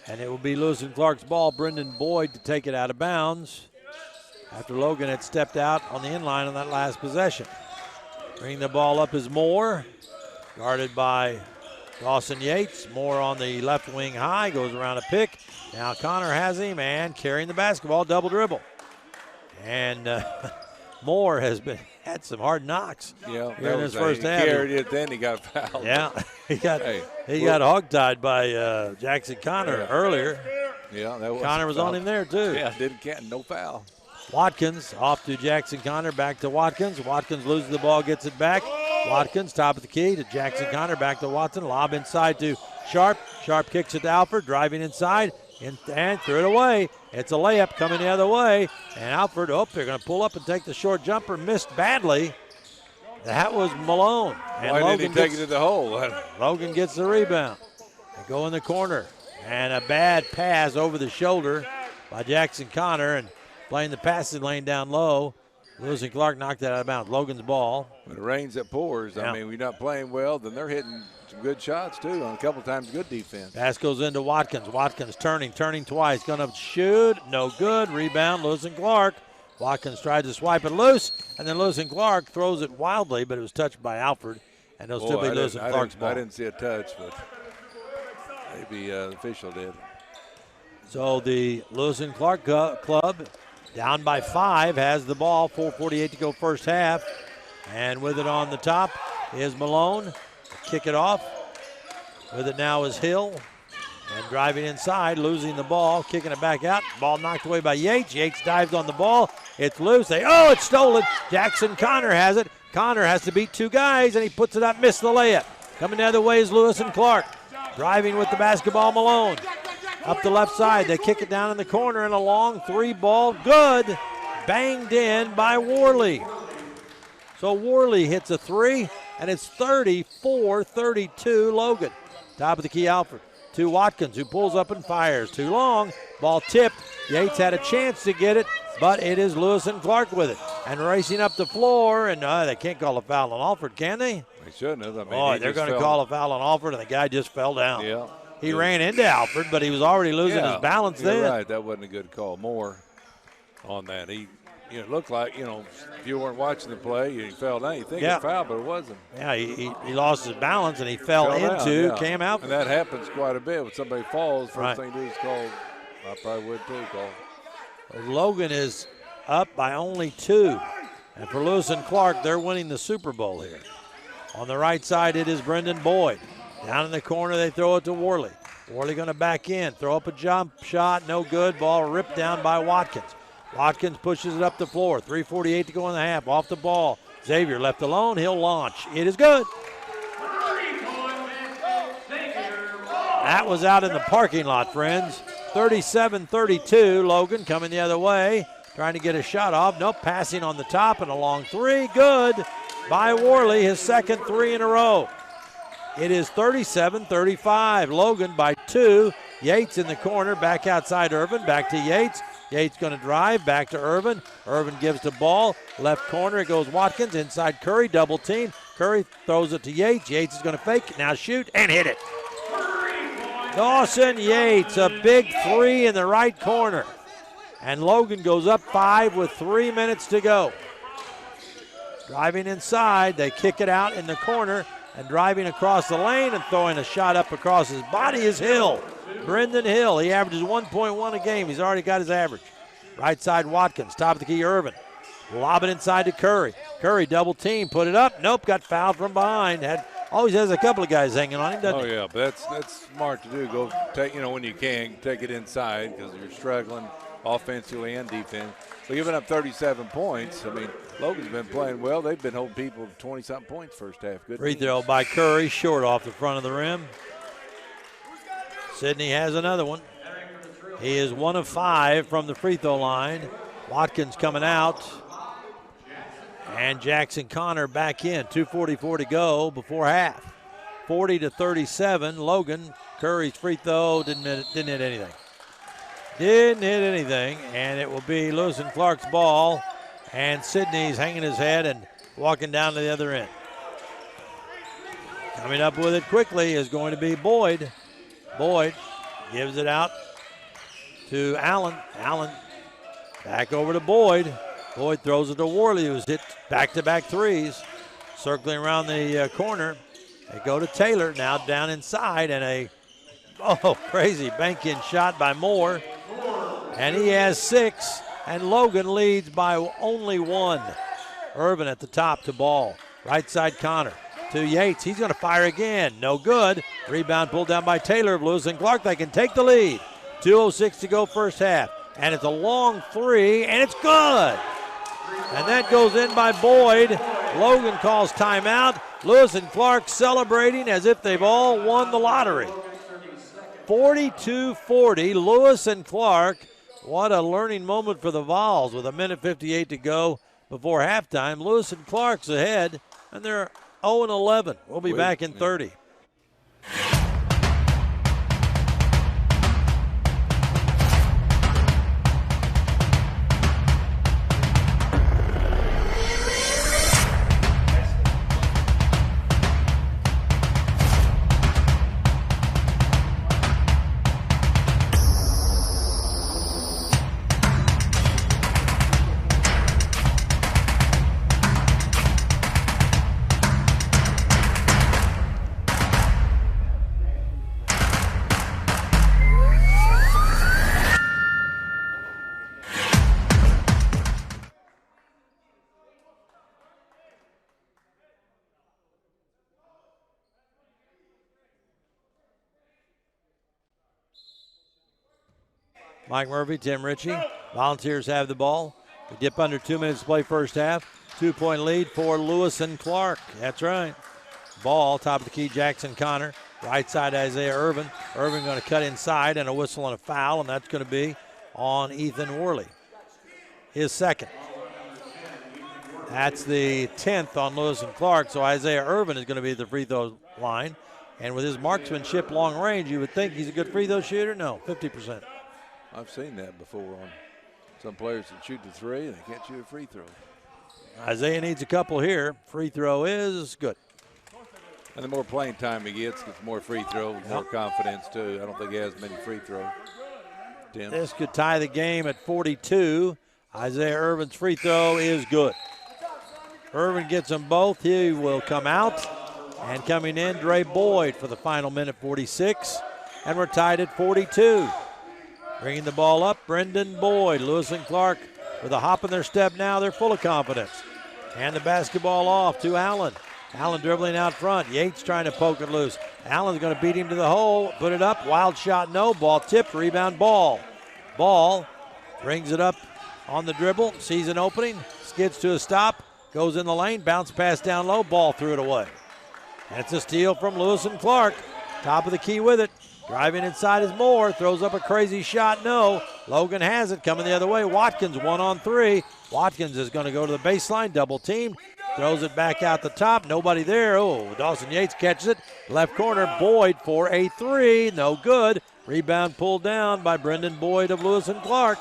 And it will be Lewis and Clark's ball. Brendan Boyd to take it out of bounds after Logan had stepped out on the inline on that last possession. Bringing the ball up is Moore, guarded by Dawson Yates. Moore on the left wing high, goes around a pick. Now Connor has him and carrying the basketball, double dribble. And Moore has had some hard knocks here in his first half. He carried it, then he got fouled. Yeah, he got hogtied by Jackson Connor earlier. Yeah, that was Connor was on him there too. Yeah, no foul. Watkins off to Jackson Connor, back to Watkins. Watkins loses the ball, gets it back. Watkins, top of the key to Jackson Connor, back to Watson. Lob inside to Sharp. Sharp kicks it to Alford, driving inside and threw it away. It's a layup coming the other way. And Alford, they're going to pull up and take the short jumper. Missed badly. That was Malone. And Why Logan didn't he take it to the hole? Logan gets the rebound. They go in the corner. And a bad pass over the shoulder by Jackson Connor. And playing the passing lane down low. Lewis and Clark knocked that out of bounds. Logan's ball. When it rains, it pours. Yeah. I mean, we're not playing well, then they're hitting some good shots, too, on a couple times good defense. Pass goes into Watkins. Watkins turning twice. Going to shoot. No good. Rebound, Lewis and Clark. Watkins tried to swipe it loose, and then Lewis and Clark throws it wildly, but it was touched by Alford, and it'll still be Lewis and Clark's ball. I didn't see a touch, but maybe the official did. So the Lewis and Clark club, down by 5, has the ball. 4:48 to go first half. And with it on the top is Malone. Kick it off. With it now is Hill. And driving inside, losing the ball, kicking it back out. Ball knocked away by Yates. Yates dives on the ball. It's loose. It's stolen. Jackson Connor has it. Connor has to beat 2 guys, and he puts it up, missed the layup. Coming the other way is Lewis and Clark. Driving with the basketball, Malone. Up the left side, they kick it down in the corner, and a long 3 ball, good. Banged in by Worley. So Worley hits a 3, and it's 34-32 Logan. Top of the key, Alford. To Watkins, who pulls up and fires. Too long. Ball tipped. Yates had a chance to get it, but it is Lewis and Clark with it. And racing up the floor, and they can't call a foul on Alford, can they? They shouldn't have. I mean, they're going to call a foul on Alford, and the guy just fell down. Yeah. He ran into Alford, but he was already losing his balance You're then. right. That wasn't a good call. More on that. It looked like, if you weren't watching the play, he fell down. You think it foul, but it wasn't. Yeah, he lost his balance, and he fell into Cam Alford. And that happens quite a bit. When somebody falls, first thing you do is call. I probably would too, call. Logan is up by only 2. And for Lewis and Clark, they're winning the Super Bowl here. On the right side, it is Brendan Boyd. Down in the corner, they throw it to Worley. Worley going to back in, throw up a jump shot, no good. Ball ripped down by Watkins. Watkins pushes it up the floor. 3:48 to go in the half. Off the ball. Xavier left alone. He'll launch. It is good. That was out in the parking lot, friends. 37-32. Logan coming the other way. Trying to get a shot off. Nope, passing on the top and a long 3. Good by Worley. His second 3 in a row. It is 37-35. Logan by 2. Yates in the corner. Back outside Irvin. Back to Yates. Yates going to drive. Back to Irvin. Irvin gives the ball. Left corner. It goes Watkins. Inside Curry. Double team. Curry throws it to Yates. Yates is going to fake. Now shoot and hit it. Dawson Yates. A big 3 in the right corner. And Logan goes up 5 with 3 minutes to go. Driving inside. They kick it out in the corner. And driving across the lane and throwing a shot up across his body is Hill. Brendan Hill. He averages 1.1 a game. He's already got his average. Right side Watkins. Top of the key Irvin. Lob it inside to Curry. Curry double team. Put it up. Nope. Got fouled from behind. Always has a couple of guys hanging on him, doesn't he? Oh, yeah. But that's smart to do. Go take, when you can, take it inside because you're struggling offensively and defense. So giving up 37 points, I mean, Logan's been playing well. They've been holding people to 20-something points first half. Good free team. throw by Curry, short off the front of the rim. Sidney has another one. He is 1 of 5 from the free throw line. Watkins coming out. And Jackson Connor back in. 2:44 to go before half. 40-37. Logan, Curry's free throw didn't hit anything. Didn't hit anything, and it will be Lewis and Clark's ball. And Sidney's hanging his head and walking down to the other end. Coming up with it quickly is going to be Boyd. Boyd gives it out to Allen. Allen back over to Boyd. Boyd throws it to Worley, who's hit back-to-back threes. Circling around the corner. They go to Taylor, now down inside, and crazy bank-in shot by Moore. And he has 6, and Logan leads by only 1. Irvin at the top to ball. Right side Connor to Yates. He's going to fire again. No good. Rebound pulled down by Taylor of Lewis and Clark. They can take the lead. 2:06 to go first half. And it's a long 3, and it's good. And that goes in by Boyd. Logan calls timeout. Lewis and Clark celebrating as if they've all won the lottery. 42-40, Lewis and Clark. What a learning moment for the Vols with 1:58 to go before halftime. Lewis and Clark's ahead, and they're 0-11. We'll be back in 30. Mike Murphy, Tim Ritchie. Volunteers have the ball. We dip under 2 minutes to play first half. 2-point lead for Lewis and Clark. That's right. Ball, top of the key, Jackson Connor. Right side, Isaiah Irvin. Irvin going to cut inside and a whistle and a foul, and that's going to be on Ethan Worley. His second. That's the 10th on Lewis and Clark, so Isaiah Irvin is going to be at the free throw line. And with his marksmanship long range, you would think he's a good free throw shooter. No, 50%. I've seen that before on some players that shoot the 3 and they can't shoot a free throw. Isaiah needs a couple here. Free throw is good. And the more playing time he gets more free throws, more confidence too. I don't think he has many free throws. Tim. This could tie the game at 42. Isaiah Irvin's free throw is good. Irvin gets them both. He will come out. And coming in, Dre Boyd for the final minute, 46. And we're tied at 42. Bringing the ball up, Brendan Boyd. Lewis and Clark with a hop in their step now. They're full of confidence. And the basketball off to Allen. Allen dribbling out front. Yates trying to poke it loose. Allen's going to beat him to the hole. Put it up. Wild shot, no. Ball tipped. Rebound, Ball. Ball brings it up on the dribble. Sees an opening. Skids to a stop. Goes in the lane. Bounce pass down low. Ball threw it away. And it's a steal from Lewis and Clark. Top of the key with it. Driving inside is Moore. Throws up a crazy shot. No. Logan has it. Coming the other way. Watkins 1-on-3. Watkins is going to go to the baseline. Double team. Throws it back out the top. Nobody there. Oh, Dawson Yates catches it. Left corner. Boyd for a 3. No good. Rebound pulled down by Brendan Boyd of Lewis and Clark.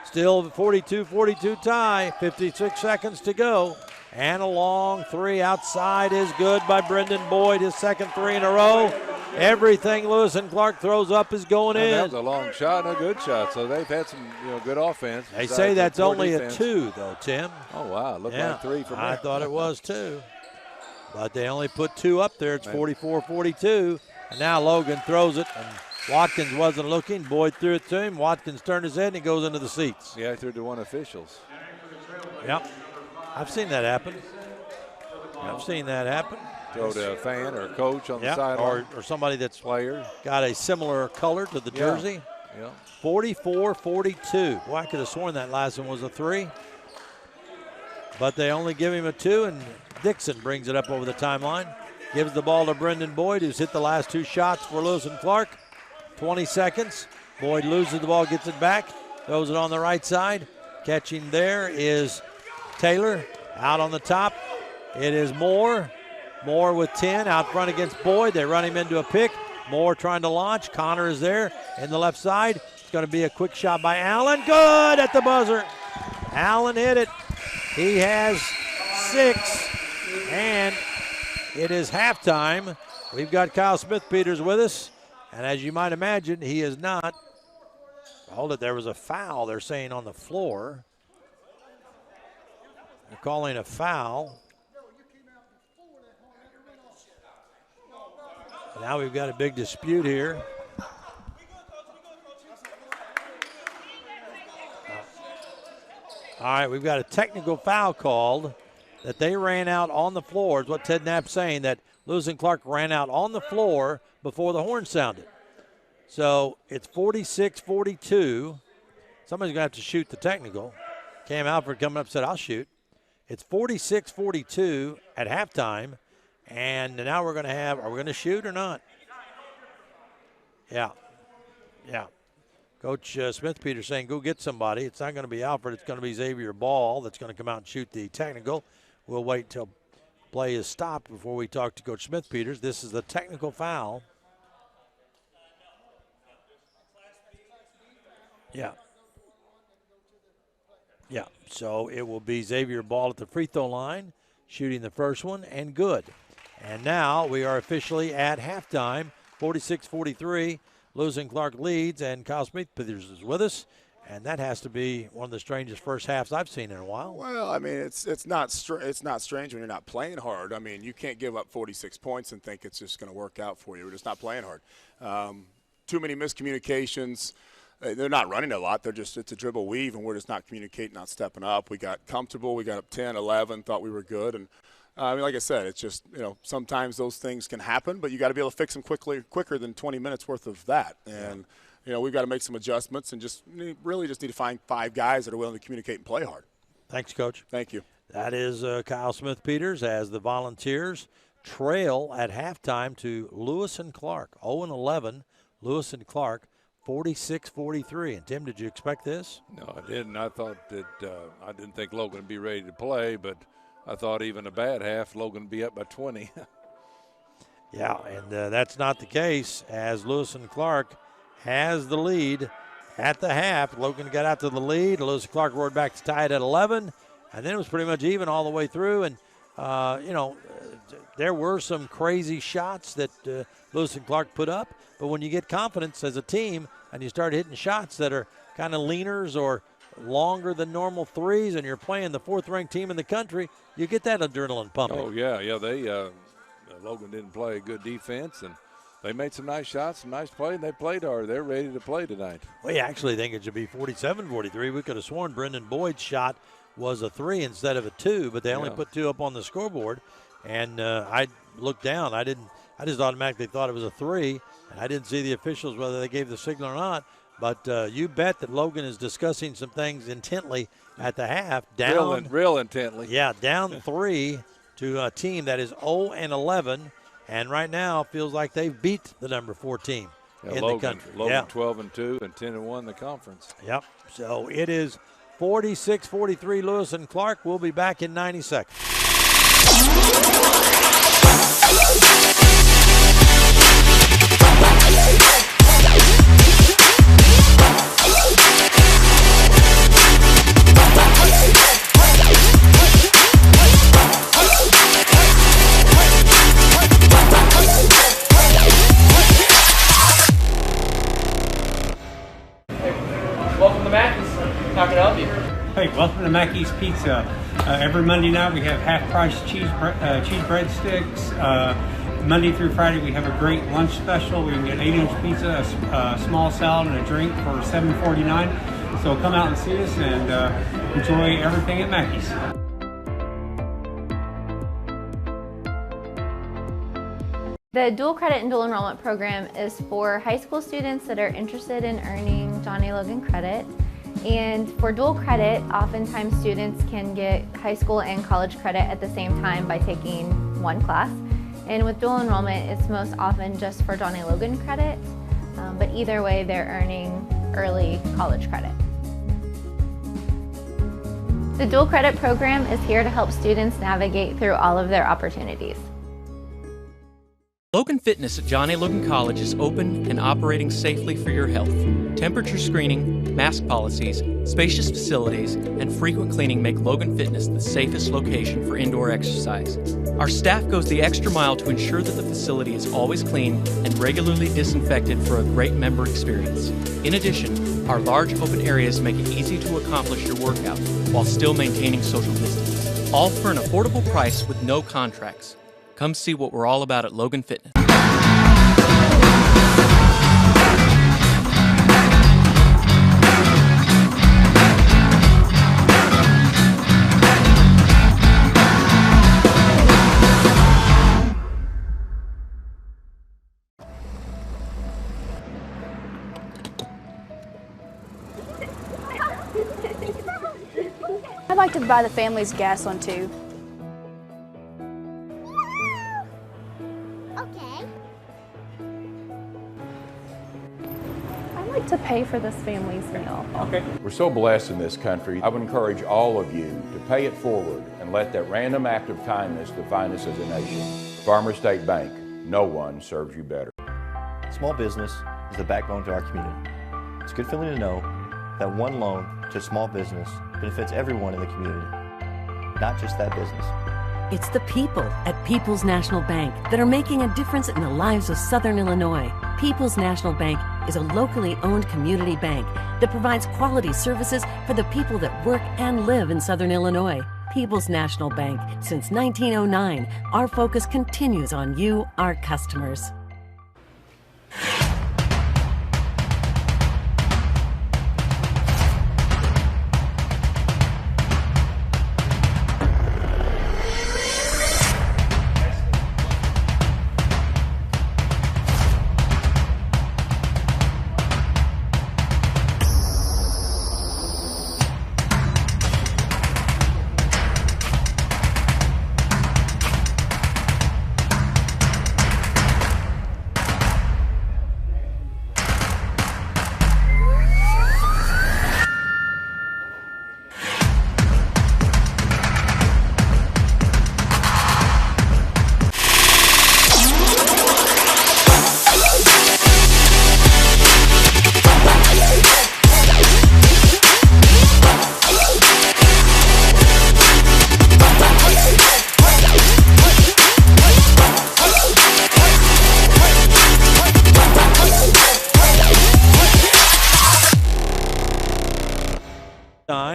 Still 42-42 tie. 56 seconds to go. And a long 3 outside is good by Brendan Boyd. His second 3 in a row. Everything Lewis and Clark throws up is going in. That was a long shot and a good shot. So they've had some good offense. They say that's only defense. A 2, though, Tim. Oh, wow. Looked like 3 for me. I thought it was 2. but they only put 2 up there. It's 44-42, and now Logan throws it, and Watkins wasn't looking. Boyd threw it to him. Watkins turned his head, and he goes into the seats. Yeah, he threw it to one of the officials. Yep. I've seen that happen. Throw to a fan or a coach on the sideline. Or somebody that's player. Got a similar color to the jersey. Yeah. 44-42. Boy, I could have sworn that last one was a 3. But they only give him a 2, and Dixon brings it up over the timeline. Gives the ball to Brendan Boyd, who's hit the last 2 shots for Lewis and Clark. 20 seconds. Boyd loses the ball, gets it back, throws it on the right side. Catching there is Taylor. Out on the top, it is Moore. Moore with 10 out front against Boyd. They run him into a pick. Moore trying to launch. Connor is there in the left side. It's going to be a quick shot by Allen. Good at the buzzer. Allen hit it. He has 6, and it is halftime. We've got Kyle Smith-Peters with us, and as you might imagine, he is not. Hold it, there was a foul, they're saying, on the floor. They're calling a foul. Now we've got a big dispute here. All right, we've got a technical foul called that they ran out on the floor, is what Ted Knapp's saying, that Lewis and Clark ran out on the floor before the horn sounded. So it's 46-42. Somebody's going to have to shoot the technical. Cam Alford coming up said, I'll shoot. It's 46-42 at halftime. And now we're going to have, are we going to shoot or not? Yeah. Coach Smith-Peters saying, go get somebody. It's not going to be Alfred. It's going to be Xavier Ball that's going to come out and shoot the technical. We'll wait till play is stopped before we talk to Coach Smith-Peters. This is the technical foul. Yeah. So it will be Xavier Ball at the free throw line, shooting the first one, and good. And now we are officially at halftime, 46-43. Lewis and Clark leads, and Kyle Smith-Peters is with us. And that has to be one of the strangest first halves I've seen in a while. Well, I mean, it's not strange when you're not playing hard. I mean, you can't give up 46 points and think it's just going to work out for you. We're just not playing hard. Too many miscommunications. They're not running a lot. It's a dribble weave, and we're just not communicating, not stepping up. We got comfortable. We got up 10, 11, thought we were good. And, I mean, like I said, it's just, sometimes those things can happen, but you got to be able to fix them quicker than 20 minutes worth of that. And, we've got to make some adjustments and really just need to find 5 guys that are willing to communicate and play hard. Thanks, Coach. Thank you. That is Kyle Smith-Peters as the Volunteers trail at halftime to Lewis and Clark. 0-11, Lewis and Clark, 46-43. And, Tim, did you expect this? No, I didn't. I thought that I didn't think Logan would be ready to play, but I thought even a bad half, Logan would be up by 20. Yeah, and that's not the case as Lewis and Clark has the lead at the half. Logan got out to the lead. Lewis and Clark roared back to tie it at 11, and then it was pretty much even all the way through. And, there were some crazy shots that Lewis and Clark put up, but when you get confidence as a team and you start hitting shots that are kind of leaners or longer than normal threes and you're playing the 4th-ranked team in the country, you get that adrenaline pumping. Oh, yeah. They Logan didn't play good defense, and they made some nice shots, some nice play, and they played hard. They're ready to play tonight. We actually think it should be 47-43. We could have sworn Brendan Boyd's shot was a 3 instead of a 2, but they only put 2 up on the scoreboard. And I looked down. I just automatically thought it was a 3, and I didn't see the officials whether they gave the signal or not. But you bet that Logan is discussing some things intently at the half. Down real intently. Yeah, down 3 to a team that is 0-11, and right now feels like they've beat the number 4 team in Logan, the country. Logan 12-2 and 10-1 in the conference. Yep. So it is 46-43 Lewis and Clark. We'll be back in 90 seconds. Welcome to Mackey's. How can I help you? Hey, welcome to Mackey's Pizza. Every Monday night we have half-price cheese breadsticks. Monday through Friday we have a great lunch special. We can get 8-inch pizza, a small salad, and a drink for $7.49. So come out and see us and enjoy everything at Mackey's. The dual credit and dual enrollment program is for high school students that are interested in earning Johnny Logan credit. And for dual credit, oftentimes students can get high school and college credit at the same time by taking one class. And with dual enrollment, it's most often just for Johnny Logan credit, but either way, they're earning early college credit. The dual credit program is here to help students navigate through all of their opportunities. Logan Fitness at Johnny Logan College is open and operating safely for your health. Temperature screening, mask policies, spacious facilities, and frequent cleaning make Logan Fitness the safest location for indoor exercise. Our staff goes the extra mile to ensure that the facility is always clean and regularly disinfected for a great member experience. In addition, our large open areas make it easy to accomplish your workout while still maintaining social distance. All for an affordable price with no contracts. Come see what we're all about at Logan Fitness. I'd like to buy the family's gas one too. To pay for this family's meal. Okay. We're so blessed in this country. I would encourage all of you to pay it forward and let that random act of kindness define us as a nation. Farmers State Bank, no one serves you better. Small business is the backbone to our community. It's a good feeling to know that one loan to a small business benefits everyone in the community, not just that business. It's the people at People's National Bank that are making a difference in the lives of Southern Illinois. People's National Bank is a locally owned community bank that provides quality services for the people that work and live in Southern Illinois. People's National Bank, since 1909, our focus continues on you, our customers.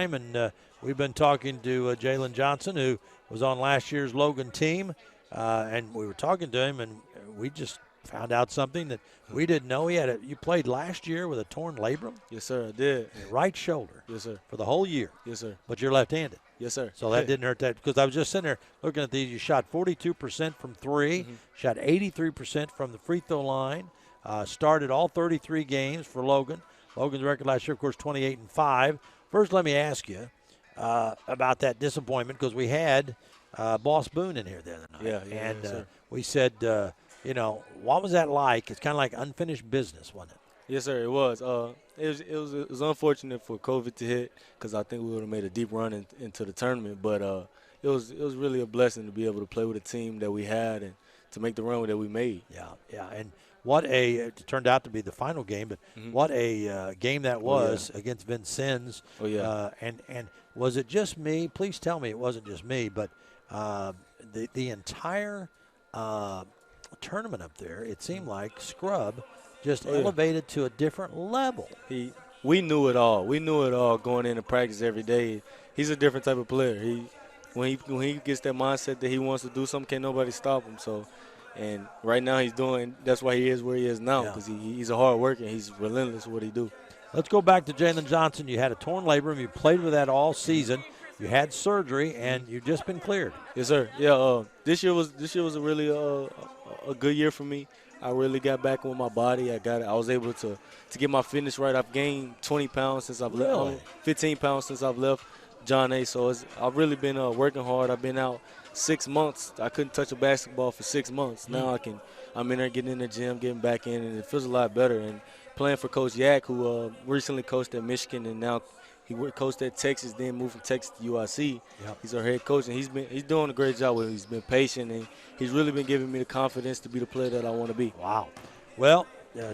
And we've been talking to Jalen Johnson, who was on last year's Logan team, and we were talking to him, and we just found out something that we didn't know. You played last year with a torn labrum? Yes, sir, I did. Right shoulder? Yes, sir. For the whole year? Yes, sir. But you're left-handed? Yes, sir. So that didn't hurt that, because I was just sitting there looking at these. You shot 42% from three, shot 83% from the free throw line, started all 33 games for Logan. Logan's record last year, of course, 28-5. First, let me ask you about that disappointment, because we had Boss Boone in here the other night. Yeah, and we said, what was that like? It's kind of like unfinished business, wasn't it? Yes, sir, it was. It was unfortunate for COVID to hit, because I think we would have made a deep run into the tournament. But it was really a blessing to be able to play with a team that we had and to make the run that we made. Yeah, and it turned out to be the final game, but what a game that was against Vincennes. Oh, yeah. And was it just me? Please tell me it wasn't just me, but the entire tournament up there, it seemed like Scrub just elevated to a different level. We knew it all. We knew it all going into practice every day. He's a different type of player. when he gets that mindset that he wants to do something, can't nobody stop him. So, and right now that's why he is where he is now, because he's a hard worker and he's relentless with what he do. Let's go back to Jalen Johnson. You had a torn labrum. You played with that all season. You had surgery, and you've just been cleared. Yes, sir. Yeah. This year was a really a good year for me. I really got back with my body. I was able to get my fitness right. I've gained 20 pounds since I've left. 15 pounds since I've left John A. So I've really been working hard. I've been out 6 months. I couldn't touch a basketball for 6 months. Now I'm in there getting in the gym, getting back in, and it feels a lot better. And playing for Coach Yak, who recently coached at Michigan and now he coached at Texas, then moved from Texas to UIC. Yep. He's our head coach, and he's doing a great job with it. He's been patient, and he's really been giving me the confidence to be the player that I want to be. Wow. Well,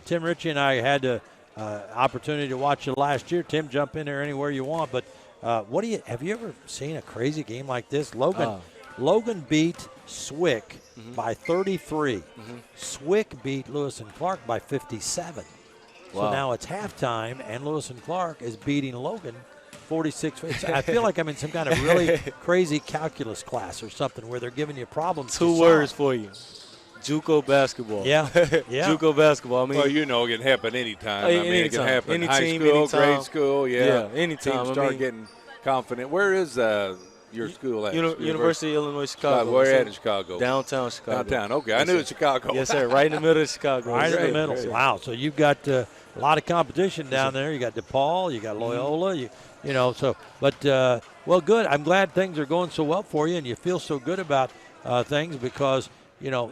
Tim Ritchie and I had the opportunity to watch you last year. Tim, jump in there anywhere you want. But have you ever seen a crazy game like this? Logan beat Swick by 33. Swick beat Lewis and Clark by 57. Wow. So now it's halftime, and Lewis and Clark is beating Logan 46. I feel like I'm in some kind of really crazy calculus class or something where they're giving you problems. Two words for you. JUCO basketball. Yeah. JUCO basketball. I mean, well, it can happen anytime. It can happen any high team, school, anytime. grade school. Yeah, anytime. Teams start getting confident. Where is your school at? University of Illinois, Chicago. Where at in Chicago? Downtown Chicago. Downtown. Okay, I knew it's Chicago. Yes, sir. Right in the middle of Chicago. Right in the middle. Great. Wow. So you've got a lot of competition down there. You got DePaul. You got Loyola. Well, good. I'm glad things are going so well for you, and you feel so good about things because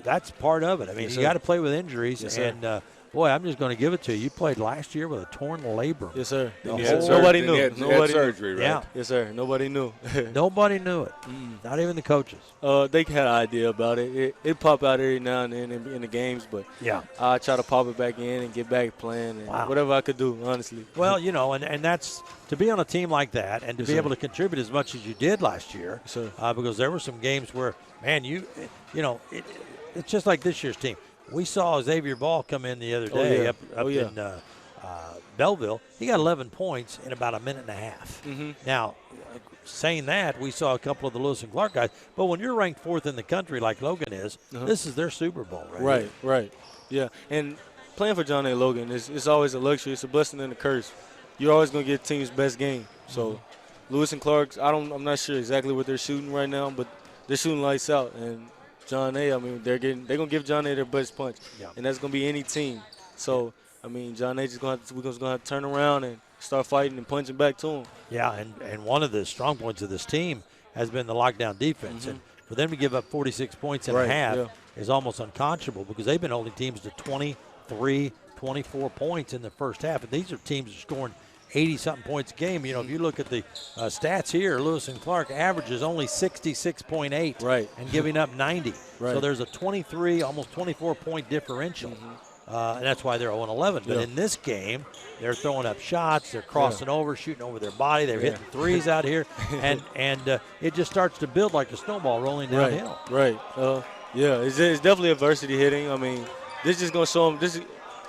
that's part of it. I mean, you got to play with injuries, and boy, I'm just going to give it to you. You played last year with a torn labrum. Yes, sir. Nobody knew. Nobody surgery, right? Yeah. Yes, sir. Nobody knew. Nobody knew it. Not even the coaches. They had an idea about it. It pop out every now and then in the games, but I try to pop it back in and get back playing and whatever I could do, honestly. Well, and that's to be on a team like that and to be able to contribute as much as you did last year, because there were some games where, man, it's just like this year's team. We saw Xavier Ball come in the other day up in Belleville. He got 11 points in about a minute and a half. Now, saying that, we saw a couple of the Lewis and Clark guys. But when you're ranked fourth in the country like Logan is, this is their Super Bowl, right? Right. Yeah, and playing for John A. Logan it's always a luxury. It's a blessing and a curse. You're always going to get team's best game. So Lewis and Clark, I'm not sure exactly what they're shooting right now, but they're shooting lights out. And John A., I mean, they're going to give John A. their best punch, and that's going to be any team. So, I mean, John A. we're going to have to turn around and start fighting and punching back to him. Yeah, and one of the strong points of this team has been the lockdown defense. And for them to give up 46 points in a half is almost unconscionable because they've been holding teams to 23, 24 points in the first half. And these are teams that are scoring 80-something points a game. If you look at the stats here, Lewis and Clark averages only 66.8 and giving up 90. So there's a 23, almost 24-point differential. And that's why they're 0-11. But in this game, they're throwing up shots. They're crossing over, shooting over their body. They're hitting threes out here. And it just starts to build like a snowball rolling downhill. Right. It's definitely adversity hitting. I mean, this is going to show them.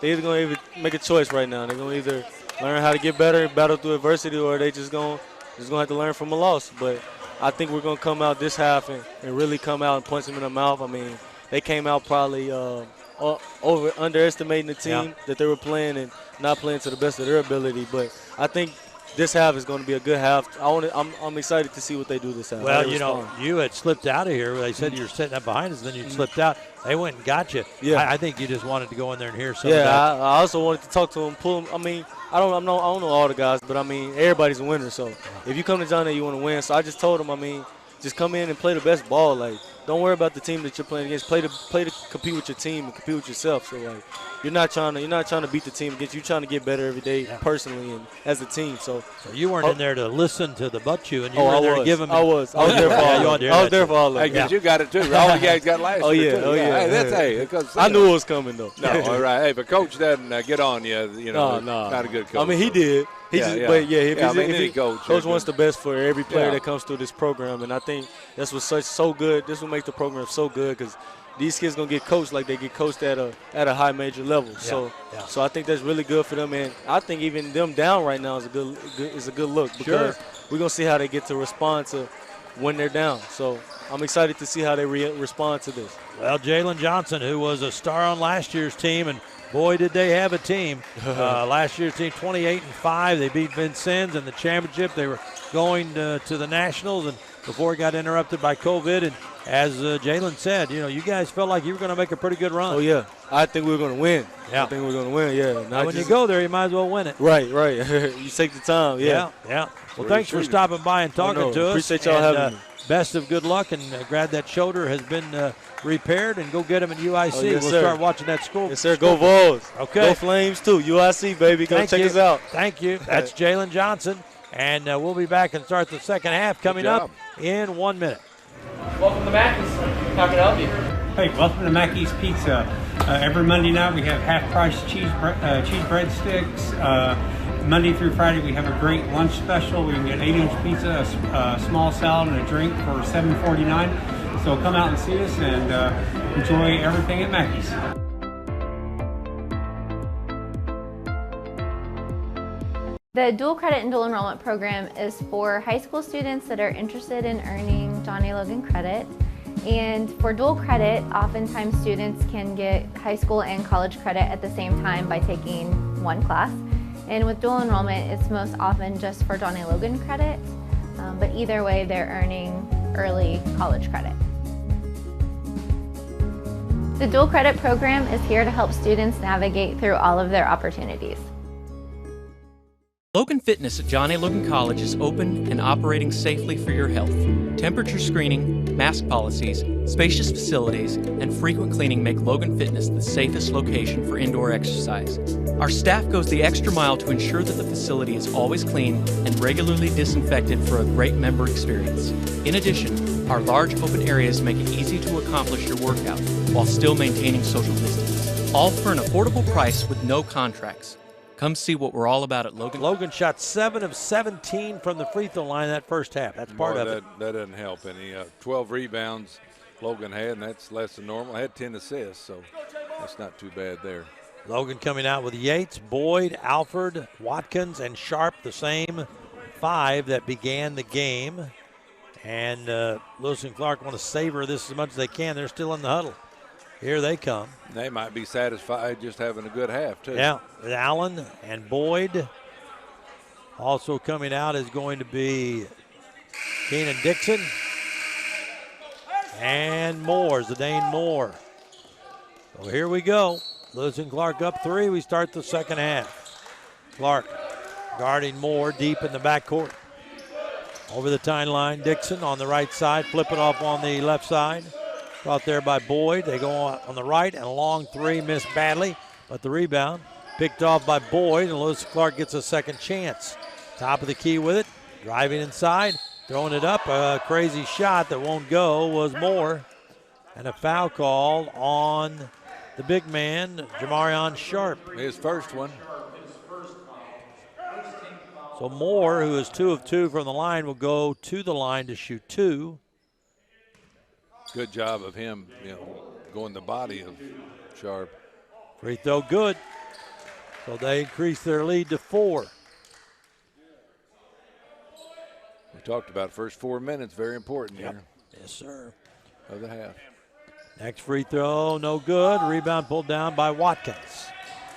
They're either going to make a choice right now. They're going to either learn how to get better, battle through adversity, or they just going to have to learn from a loss. But I think we're going to come out this half and really come out and punch them in the mouth. I mean, they came out probably underestimating the team that they were playing and not playing to the best of their ability. But I think this half is going to be a good half. I'm excited to see what they do this half. Well, you had slipped out of here. They said you were sitting up behind us, then you slipped out. They went and got you. Yeah. I think you just wanted to go in there and hear something. Yeah, I also wanted to talk to him, pull him. I mean, I don't know all the guys, but I mean, everybody's a winner. So if you come to John A, you want to win. So I just told him, I mean, just come in and play the best ball. Like, don't worry about the team that you're playing against. Play to compete with your team and compete with yourself. So like, you're not trying to beat the team against you. You're trying to get better every day personally and as a team. So you weren't in there to listen to the butt chew, and you were there to give them. I was there for all of it. I was there for all of it. Because you got it too. All the guys got last year too. Hey, I knew it was coming though. No, all right. Hey, but coach doesn't get on you. Not a good coach. I mean, he did. If coach wants the best for every player that comes through this program, and I think that's what's so good. This will make the program so good because these kids gonna get coached like they get coached at a high major level. So I think that's really good for them, and I think even them down right now is a good look because we're gonna see how they get to respond to when they're down. So I'm excited to see how they respond to this. Well, Jalen Johnson, who was a star on last year's team, and boy, did they have a team. Last year's team, 28-5. They beat Vincennes in the championship. They were going to the Nationals, and before it got interrupted by COVID. And as Jalen said, you guys felt like you were going to make a pretty good run. Oh, yeah. I think we were going to win. Yeah. I think we were going to win, yeah. Now, when you go there, you might as well win it. Right. You take the time, yeah. Yeah. Well, thanks for stopping by and talking to us. Appreciate y'all having me. Best of good luck, and glad that shoulder has been repaired, and go get him in UIC. Oh, yes, we'll sir. start watching that score. Yes, sir. Go Vols. Okay. Go Flames, too. UIC, baby. Go check us out. Thank you. That's Jalen Johnson, and we'll be back and start the second half coming up in 1 minute. Welcome to Mackey's. How can I help you? Hey, welcome to Mackey's Pizza. Every Monday night we have half-price cheese breadsticks. Monday through Friday we have a great lunch special. We can get 8-inch pizza, a small salad, and a drink for $7.49. So come out and see us and enjoy everything at Mackey's. The dual credit and dual enrollment program is for high school students that are interested in earning Johnny Logan credit. And for dual credit, oftentimes students can get high school and college credit at the same time by taking one class. And with dual enrollment, it's most often just for Johnny Logan credit, but either way, they're earning early college credit. The dual credit program is here to help students navigate through all of their opportunities. Logan Fitness at Johnny Logan College is open and operating safely for your health. Temperature screening, mask policies, spacious facilities, and frequent cleaning make Logan Fitness the safest location for indoor exercise. Our staff goes the extra mile to ensure that the facility is always clean and regularly disinfected for a great member experience. In addition, our large open areas make it easy to accomplish your workout while still maintaining social distance. All for an affordable price with no contracts. Come see what we're all about at Logan. Logan shot 7 of 17 from the free throw line that first half. That's part of it. That doesn't help any. 12 rebounds Logan had, and that's less than normal. Had 10 assists, so that's not too bad there. Logan coming out with Yates, Boyd, Alford, Watkins, and Sharp, the same 5 that began the game. And Lewis and Clark want to savor this as much as they can. They're still in the huddle. Here they come. They might be satisfied just having a good half, too. Yeah, Allen and Boyd. Also coming out is going to be Keenan Dixon and Moore, Zidane Moore. So here we go. Lewis and Clark up 3. We start the second half. Clark guarding Moore deep in the backcourt. Over the timeline, Dixon on the right side, flip it off on the left side. Brought there by Boyd. They go on the right, and a long 3, missed badly, but the rebound picked off by Boyd, and Lewis Clark gets a second chance. Top of the key with it, driving inside, throwing it up. A crazy shot that won't go was Moore, and a foul call on the big man, Jamarion Sharp. His first one. So Moore, who is 2 of 2 from the line, will go to the line to shoot 2. Good job of him, going the body of Sharp. Free throw good. So they increase their lead to 4. We talked about first 4 minutes, very important here. Yes, sir. Of the half. Next free throw, no good. Rebound pulled down by Watkins.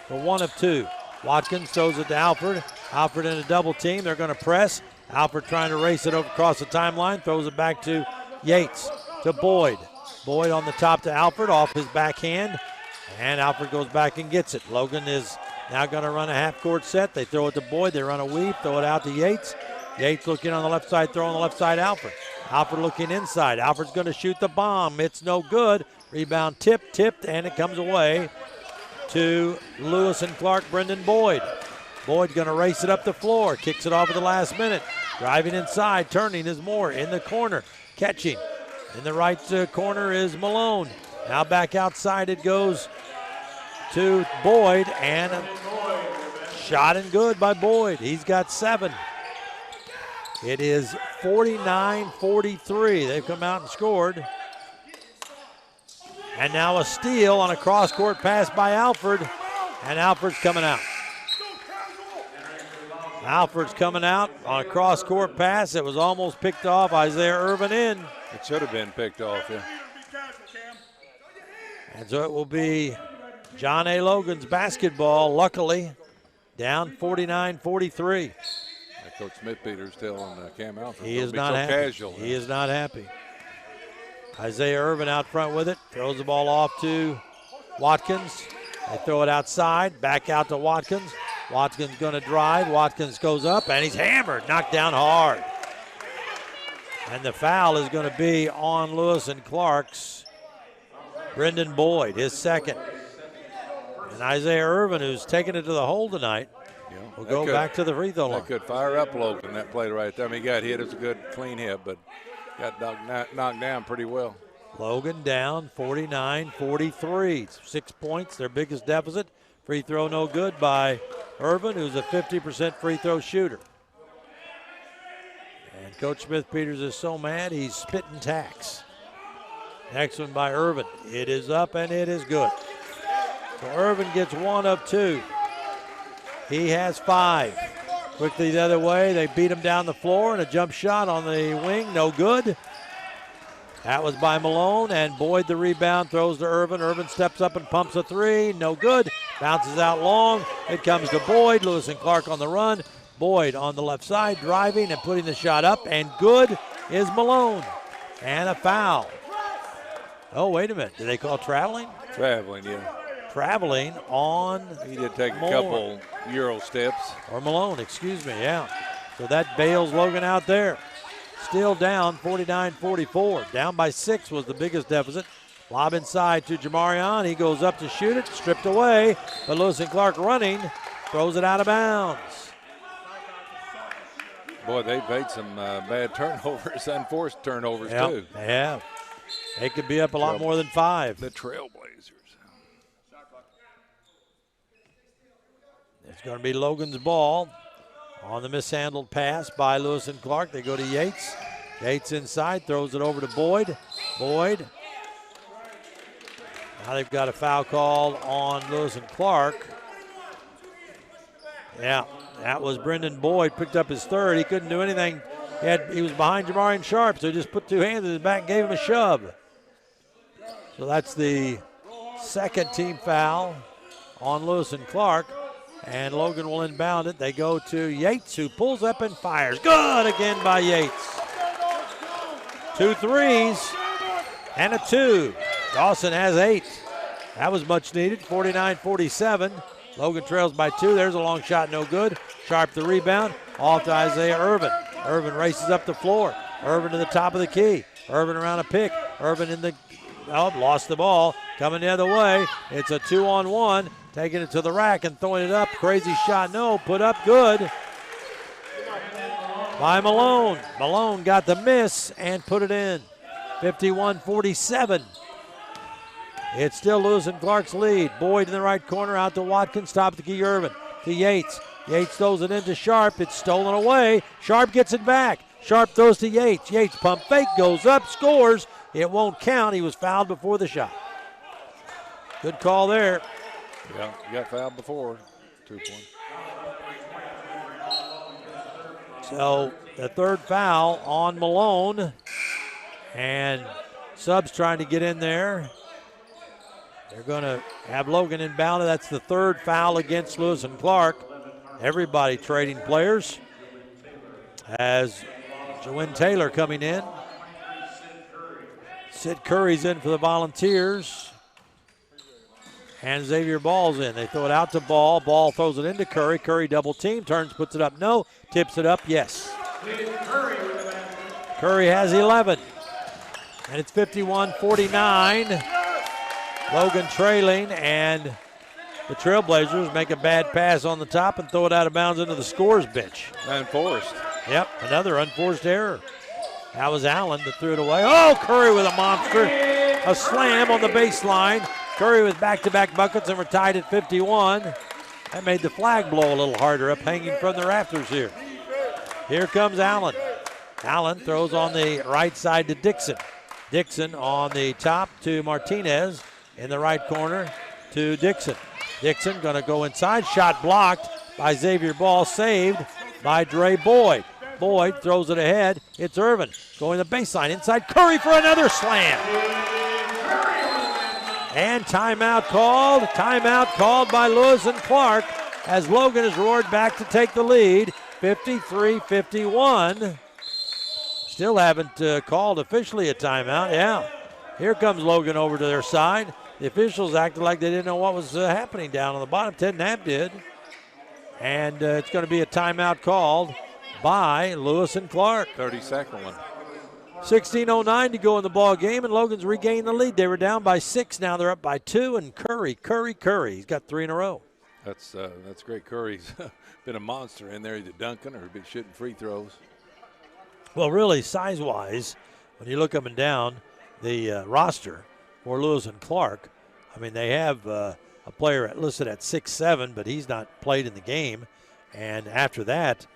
So 1 of 2. Watkins throws it to Alford. Alford in a double team. They're going to press. Alford trying to race it over across the timeline. Throws it back to Yates. To Boyd. Boyd on the top to Alford off his backhand. And Alford goes back and gets it. Logan is now going to run a half-court set. They throw it to Boyd. They run a weave, throw it out to Yates. Yates looking on the left side, throw on the left side, Alford. Alford looking inside. Alford's going to shoot the bomb. It's no good. Rebound tipped, and it comes away to Lewis and Clark, Brendan Boyd. Boyd going to race it up the floor. Kicks it off at the last minute. Driving inside, turning is Moore in the corner. Catching. In the right corner is Malone. Now back outside it goes to Boyd, and a shot and good by Boyd. He's got 7. It is 49-43. They've come out and scored. And now a steal on a cross-court pass by Alford, and Alford's coming out. Alford's coming out on a cross-court pass. It was almost picked off. Isaiah Irvin in. It should have been picked off, yeah. And so it will be John A. Logan's basketball, luckily, down 49-43. Coach Smith-Peters telling Cam Alford, he is not happy. Casual, he is not happy. Isaiah Irvin out front with it. Throws the ball off to Watkins. They throw it outside. Back out to Watkins. Watkins going to drive. Watkins goes up, and he's hammered. Knocked down hard. And the foul is going to be on Lewis and Clark's Brendan Boyd, his second. And Isaiah Irvin, who's taken it to the hole tonight, will go back to the free throw line. That could fire up Logan, that play right there. I mean, he got hit. It was a good, clean hit, but got knocked down pretty well. Logan down 49-43. 6 points, their biggest deficit. Free throw no good by Irvin, who's a 50% free throw shooter. And Coach Smith-Peters is so mad he's spitting tacks. Next one by Irvin. It is up and it is good. So Irvin gets 1 of 2. He has 5. Quickly the other way, they beat him down the floor, and a jump shot on the wing, no good. That was by Malone, and Boyd the rebound, throws to Irvin. Irvin steps up and pumps a 3, no good. Bounces out long, it comes to Boyd. Lewis and Clark on the run. Boyd on the left side, driving and putting the shot up, and good is Malone. And a foul. Oh, wait a minute, did they call traveling? Traveling, yeah. Traveling on He did take Moore. a couple Euro steps. Or Malone, excuse me, yeah. So that bails Logan out there. Still down 49-44. Down by 6 was the biggest deficit. Lob inside to Jamarion. He goes up to shoot it, stripped away. But Lewis and Clark running, throws it out of bounds. Boy, they've made some bad turnovers, unforced turnovers too. They have. They could be up a lot more than 5. The Trailblazers. It's going to be Logan's ball on the mishandled pass by Lewis and Clark. They go to Yates. Yates inside, throws it over to Boyd. Boyd. Now they've got a foul called on Lewis and Clark. Yeah, that was Brendan Boyd, picked up his 3rd. He couldn't do anything. He was behind Jamarian Sharp, so he just put 2 hands in his back and gave him a shove. So that's the 2nd team foul on Lewis and Clark. And Logan will inbound it. They go to Yates, who pulls up and fires. Good again by Yates. 2 threes and a 2. Dawson has 8. That was much needed, 49-47. Logan trails by 2. There's a long shot, no good. Sharp the rebound, off to Isaiah Irvin. Irvin races up the floor. Irvin to the top of the key. Irvin around a pick. Irvin in the, lost the ball. Coming the other way. It's a 2-on-1. Taking it to the rack and throwing it up. Crazy shot, no. Put up good by Malone. Malone got the miss and put it in. 51-47. It's still Lewis and Clark's lead. Boyd in the right corner, out to Watkins, top of the key, Irvin. To Yates. Yates throws it into Sharp. It's stolen away. Sharp gets it back. Sharp throws to Yates. Yates pump fake, goes up, scores. It won't count. He was fouled before the shot. Good call there. Yeah, you got fouled before. 2 points. So the 3rd foul on Malone. And subs trying to get in there. They're going to have Logan inbounded. That's the 3rd foul against Lewis and Clark. Everybody trading players. As Jawin Taylor coming in. Sid Curry's in for the Volunteers. And Xavier Ball's in. They throw it out to Ball. Ball throws it into Curry. Curry double team. Turns, puts it up. No. Tips it up. Yes. Curry has 11. And it's 51-49. Logan trailing. And the Trailblazers make a bad pass on the top and throw it out of bounds into the scorer's bench. Unforced. Yep. Another unforced error. That was Allen that threw it away. Oh, Curry with a monster. A slam on the baseline. Curry with back-to-back buckets, and we're tied at 51. That made the flag blow a little harder up hanging from the rafters here. Here comes Allen. Allen throws on the right side to Dixon. Dixon on the top to Martinez. In the right corner to Dixon. Dixon going to go inside. Shot blocked by Xavier Ball. Saved by Dre Boyd. Boyd throws it ahead. It's Irvin going the baseline inside. Curry for another slam. And timeout called. Timeout called by Lewis and Clark as Logan is roared back to take the lead, 53-51. Still haven't called officially a timeout. Yeah, here comes Logan over to their side. The officials acted like they didn't know what was happening down on the bottom. Ted Knapp did. And it's going to be a timeout called by Lewis and Clark. 32nd one. 16:09 to go in the ball game, and Logan's regained the lead. They were down by 6. Now they're up by 2, and Curry. He's got 3 in a row. That's great. Curry's been a monster in there, either dunking or been shooting free throws. Well, really, size-wise, when you look up and down the roster for Lewis and Clark, I mean, they have a player listed at 6'7", but he's not played in the game. And after that,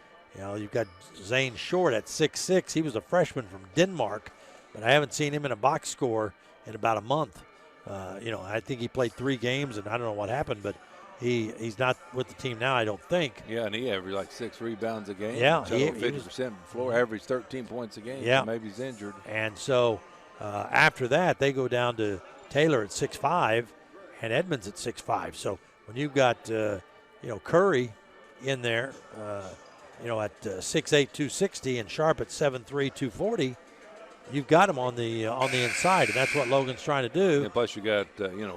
you've got Zane Short at 6'6". He was a freshman from Denmark, but I haven't seen him in a box score in about a month. I think he played 3 games, and I don't know what happened, but he's not with the team now, I don't think. Yeah, and he averaged like 6 rebounds a game. Yeah. 50% floor, averaged 13 points a game. Yeah. So maybe he's injured. And so after that, they go down to Taylor at 6'5", and Edmonds at 6'5". So when you've got, Curry in there, at 6'8", 260, and Sharp at 7'3", 240, you've got him on the inside, and that's what Logan's trying to do. Yeah, plus you got,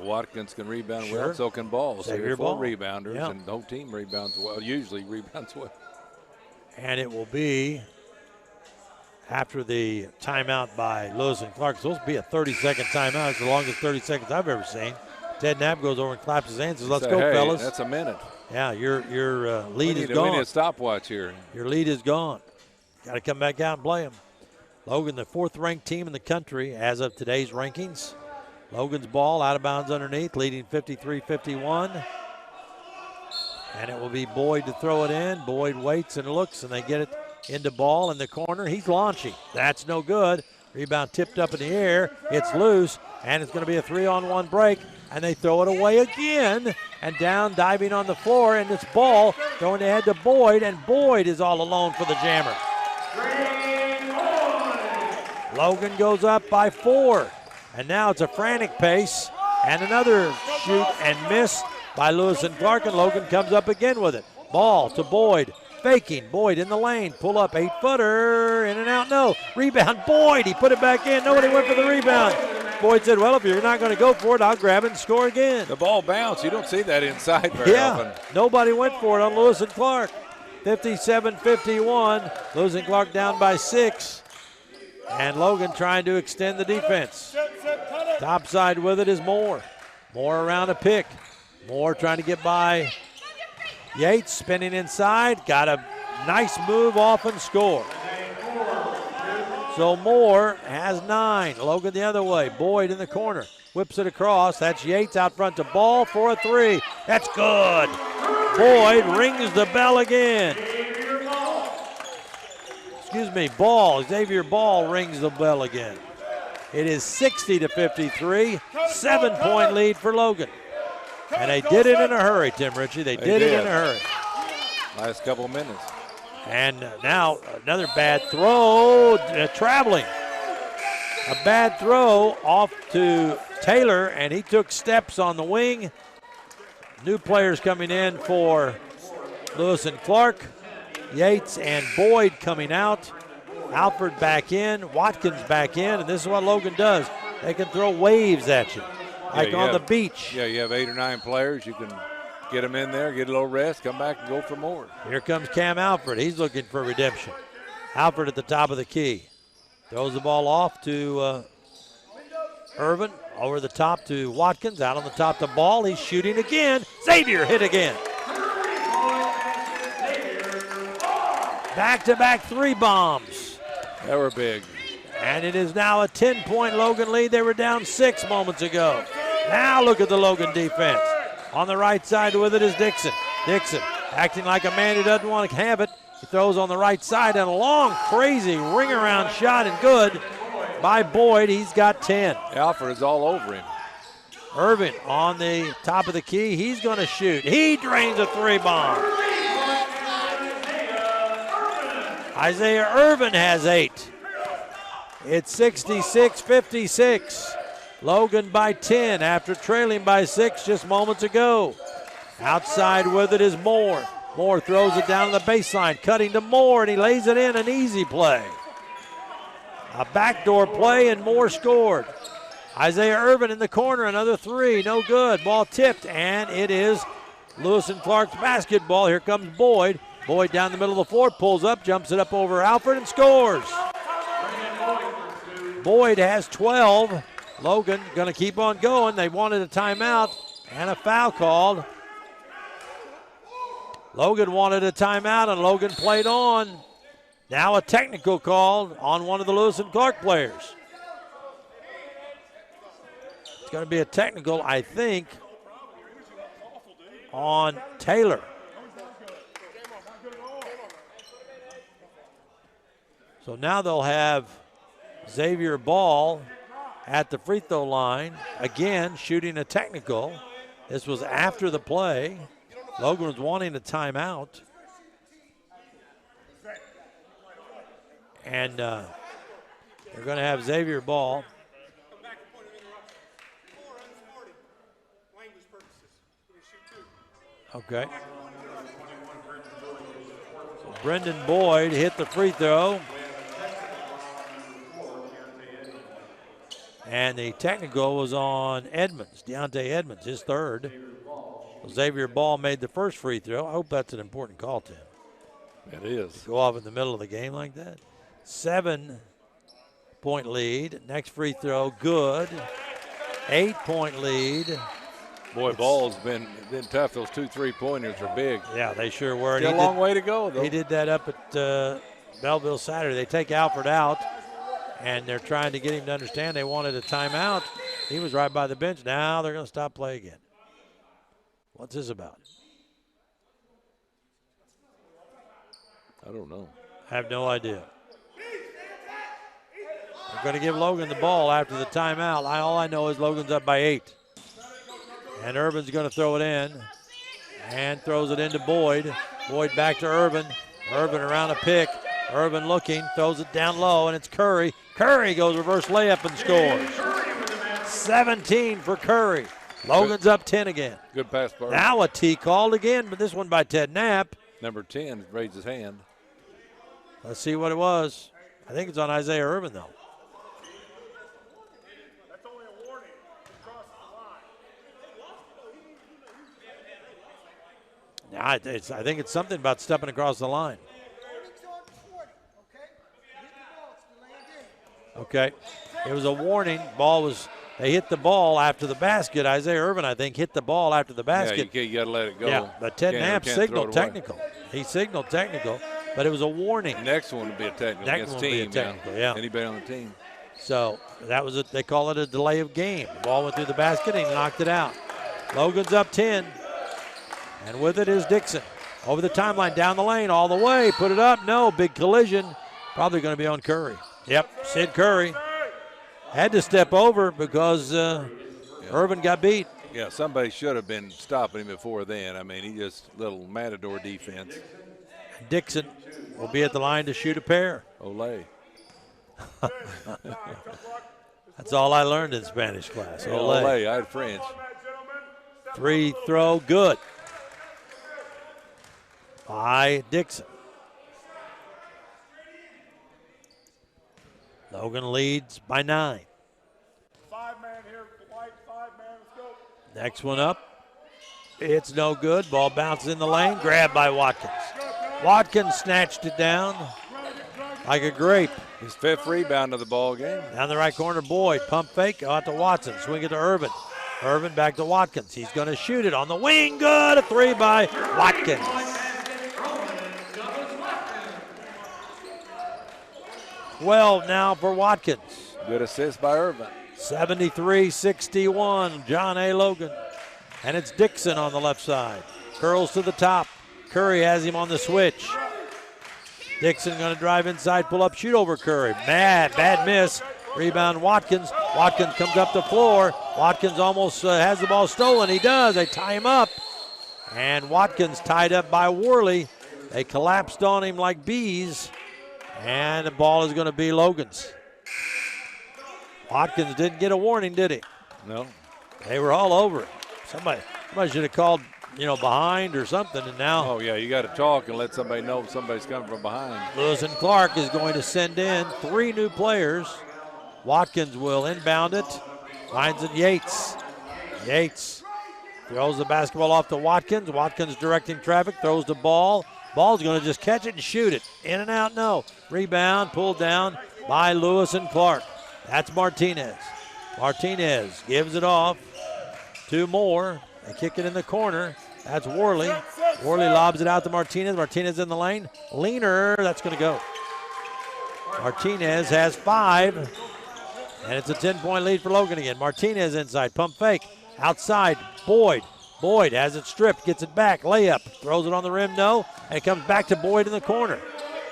Watkins can rebound Sure. well, so can Ball. So Xavier you're 4 Ball. rebounders, Yeah. and the whole team rebounds well, usually rebounds well. And it will be, after the timeout by Lewis and Clark, it's supposed to be a 30-second timeout. It's the longest 30 seconds I've ever seen. Ted Knapp goes over and claps his hands and says, let's go, Hey, fellas. that's a minute. Yeah, your lead is We gone. need a stopwatch here. Your lead is gone. Got to come back out and play them. Logan, the 4th-ranked team in the country as of today's rankings. Logan's ball out of bounds underneath, leading 53-51. And it will be Boyd to throw it in. Boyd waits and looks, and they get it into Ball in the corner. He's launching. That's no good. Rebound tipped up in the air. It's loose, and it's going to be a 3-on-1 break. And they throw it away again. And down, diving on the floor, and it's Ball throwing ahead to Boyd, and Boyd is all alone for the jammer. Logan goes up by 4. And now it's a frantic pace. And another shoot and miss by Lewis and Clark, and Logan comes up again with it. Ball to Boyd. Faking. Boyd in the lane. Pull up. 8-footer. In and out. No. Rebound. Boyd. He put it back in. Nobody went for the rebound. Boyd said, well, if you're not going to go for it, I'll grab it and score again. The ball bounced. You don't see that inside very often. Nobody went for it on Lewis and Clark. 57-51. Lewis and Clark down by 6. And Logan trying to extend the defense. Topside with it is Moore. Moore around a pick. Moore trying to get by Yates, spinning inside. Got a nice move off and score. So Moore has 9. Logan the other way. Boyd in the corner. Whips it across. That's Yates out front to Ball for a 3. That's good. Boyd rings the bell again. Xavier Ball rings the bell again. It is 60-53, 7-point lead for Logan. And they did it in a hurry, Tim Ritchie. They did it in a hurry. Last couple of minutes. And now another bad throw, traveling. A bad throw off to Taylor, and he took steps on the wing. New players coming in for Lewis and Clark. Yates and Boyd coming out. Alford back in. Watkins back in. And this is what Logan does. They can throw waves at you, like on the beach. Yeah, you have 8 or 9 players. You can get them in there, get a little rest, come back and go for more. Here comes Cam Alford. He's looking for redemption. Alford at the top of the key. Throws the ball off to Irvin. Over the top to Watkins. Out on the top to Ball. He's shooting again. Xavier hit again. Back-to-back 3 bombs. They were big. And it is now a 10-point Logan lead. They were down 6 moments ago. Now look at the Logan defense. On the right side with it is Dixon. Dixon acting like a man who doesn't want to have it. He throws on the right side, and a long, crazy ring-around shot, and good by Boyd. He's got 10. Alford is all over him. Irvin on the top of the key. He's going to shoot. He drains a 3 bomb. Isaiah Irvin has 8. It's 66-56. Logan by 10 after trailing by 6 just moments ago. Outside with it is Moore. Moore throws it down to the baseline, cutting to Moore, and he lays it in, an easy play. A backdoor play, and Moore scored. Isaiah Irvin in the corner, another 3, no good. Ball tipped, and it is Lewis and Clark's basketball. Here comes Boyd. Boyd down the middle of the floor, pulls up, jumps it up over Alfred, and scores. Boyd has 12. Logan going to keep on going. They wanted a timeout and a foul called. Logan wanted a timeout, and Logan played on. Now a technical called on one of the Lewis and Clark players. It's going to be a technical, I think, on Taylor. So now they'll have Xavier Ball at the free throw line, again shooting a technical. This was after the play. Logan was wanting a timeout. And they're going to have Xavier Ball. Okay. So Brendan Boyd hit the free throw. And the technical was on Edmonds, Deontay Edmonds, his third. Xavier Ball made the first free throw. I hope that's an important call to him. It is. To go off in the middle of the game like that. 7-point lead. Next free throw, good. 8-point lead. Boy, Ball's been tough. Those 2 3-pointers are big. Yeah, they sure were. Still a long way to go, though. He did that up at Belleville Saturday. They take Alfred out, and they're trying to get him to understand they wanted a timeout. He was right by the bench. Now they're going to stop play again. What's this about? I don't know. I have no idea. They're going to give Logan the ball after the timeout. All I know is Logan's up by 8. And Irvin's going to throw it in. And throws it into Boyd. Boyd back to Irvin. Irvin around a pick. Irvin looking, throws it down low, and it's Curry. Curry goes reverse layup and scores. 17 for Curry. Logan's up 10 again. Good pass, Bart. Now a T called again, but this one by Ted Knapp. Number 10 raised his hand. Let's see what it was. I think it's on Isaiah Irvin, though. That's only a warning. Across the line. I think it's something about stepping across the line. Okay. It was a warning. They hit the ball after the basket. Isaiah Irvin, I think, hit the ball after the basket. Yeah, you got to let it go. Yeah, but Ted Knapp signaled technical. He signaled technical, but it was a warning. Next one would be a technical against team. Yeah. Anybody on the team. So that was they call it a delay of game. The ball went through the basket and he knocked it out. Logan's up 10. And with it is Dixon. Over the timeline, down the lane, all the way. Put it up. No, big collision. Probably going to be on Curry. Yep, Sid Curry. Had to step over because Irvin got beat. Yeah, somebody should have been stopping him before then. I mean, he just little matador defense. Dixon will be at the line to shoot a pair. Olé. That's all I learned in Spanish class. Yeah, Olé. Olé. I had French. Free throw, good. By Dixon. Logan leads by 9. 5-man here, White, 5-man, let's go. Next one up. It's no good. Ball bounces in the lane. Grabbed by Watkins. Watkins snatched it down like a grape. His 5th rebound of the ball game. Down the right corner, Boyd. Pump fake out to Watson. Swing it to Irvin. Irvin back to Watkins. He's going to shoot it on the wing. Good. A 3 by Watkins. Well, now for Watkins. Good assist by Irvin. 73-61, John A. Logan. And it's Dixon on the left side. Curls to the top. Curry has him on the switch. Dixon going to drive inside, pull up, shoot over Curry. Bad miss. Rebound Watkins. Watkins comes up the floor. Watkins almost has the ball stolen. He does. They tie him up. And Watkins tied up by Worley. They collapsed on him like bees. And the ball is going to be Logan's. Watkins didn't get a warning, did he? No. They were all over it. Somebody should have called, behind or something, and now. Oh, yeah, you got to talk and let somebody know somebody's coming from behind. Lewis and Clark is going to send in 3 new players. Watkins will inbound it. Finds it Yates. Yates throws the basketball off to Watkins. Watkins directing traffic, throws the ball. Ball's going to just catch it and shoot it. In and out, no. Rebound, pulled down by Lewis and Clark. That's Martinez. Martinez gives it off. 2 more. They kick it in the corner. That's Worley. Worley lobs it out to Martinez. Martinez in the lane. Leaner, that's going to go. Martinez has 5. And it's a 10-point lead for Logan again. Martinez inside, pump fake. Outside, Boyd. Boyd has it stripped, gets it back, layup. Throws it on the rim, no. And it comes back to Boyd in the corner.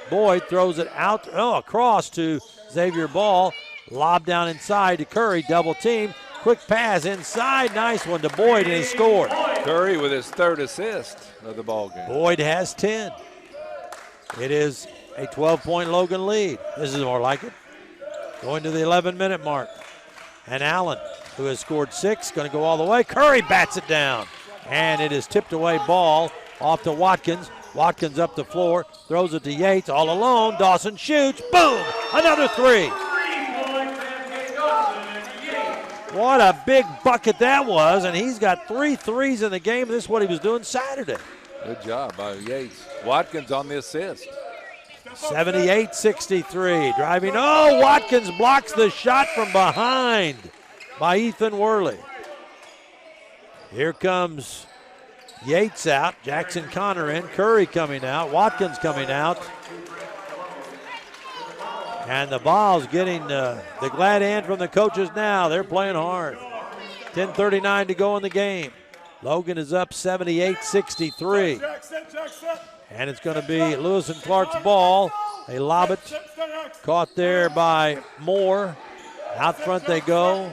Boyd throws it out, across to Xavier Ball. Lob down inside to Curry, double team. Quick pass inside, nice one to Boyd, and he scored. Curry with his 3rd assist of the ball game. Boyd has 10. It is a 12-point Logan lead. This is more like it. Going to the 11-minute mark. And Allen, who has scored 6, going to go all the way. Curry bats it down. And it is tipped away ball off to Watkins. Watkins up the floor, throws it to Yates all alone. Dawson shoots, boom, another 3. What a big bucket that was, and he's got 3 threes in the game. This is what he was doing Saturday. Good job by Yates. Watkins on the assist. 78-63. Driving. Oh, Watkins blocks the shot from behind by Ethan Worley. Here comes Yates out. Jackson Connor in. Curry coming out. Watkins coming out. And the ball's getting the glad hand from the coaches now. They're playing hard. 10:39 to go in the game. Logan is up 78-63. And it's going to be Lewis and Clark's ball. They lob it. Caught there by Moore. Out front they go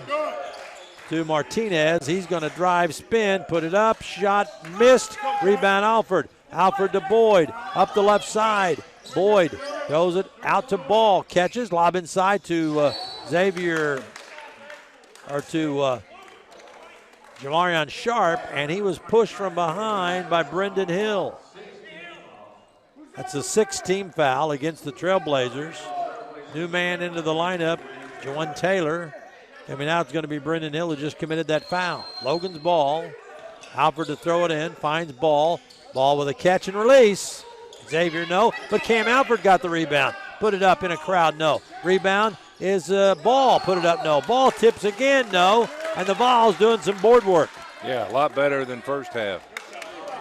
to Martinez. He's going to drive, spin, put it up. Shot missed. Rebound Alford. Alford to Boyd. Up the left side. Boyd throws it out to Ball. Catches. Lob inside to Xavier, or to Jamarion Sharp. And he was pushed from behind by Brendan Hill. That's a 6th-team foul against the Trailblazers. New man into the lineup, Juwan Taylor. Coming out is going to be Brendan Hill, who just committed that foul. Logan's ball. Alford to throw it in, finds Ball. Ball with a catch and release. Xavier, no, but Cam Alford got the rebound. Put it up in a crowd, no. Rebound is Ball, put it up, no. Ball tips again, no. And the Vols doing some board work. Yeah, a lot better than first half.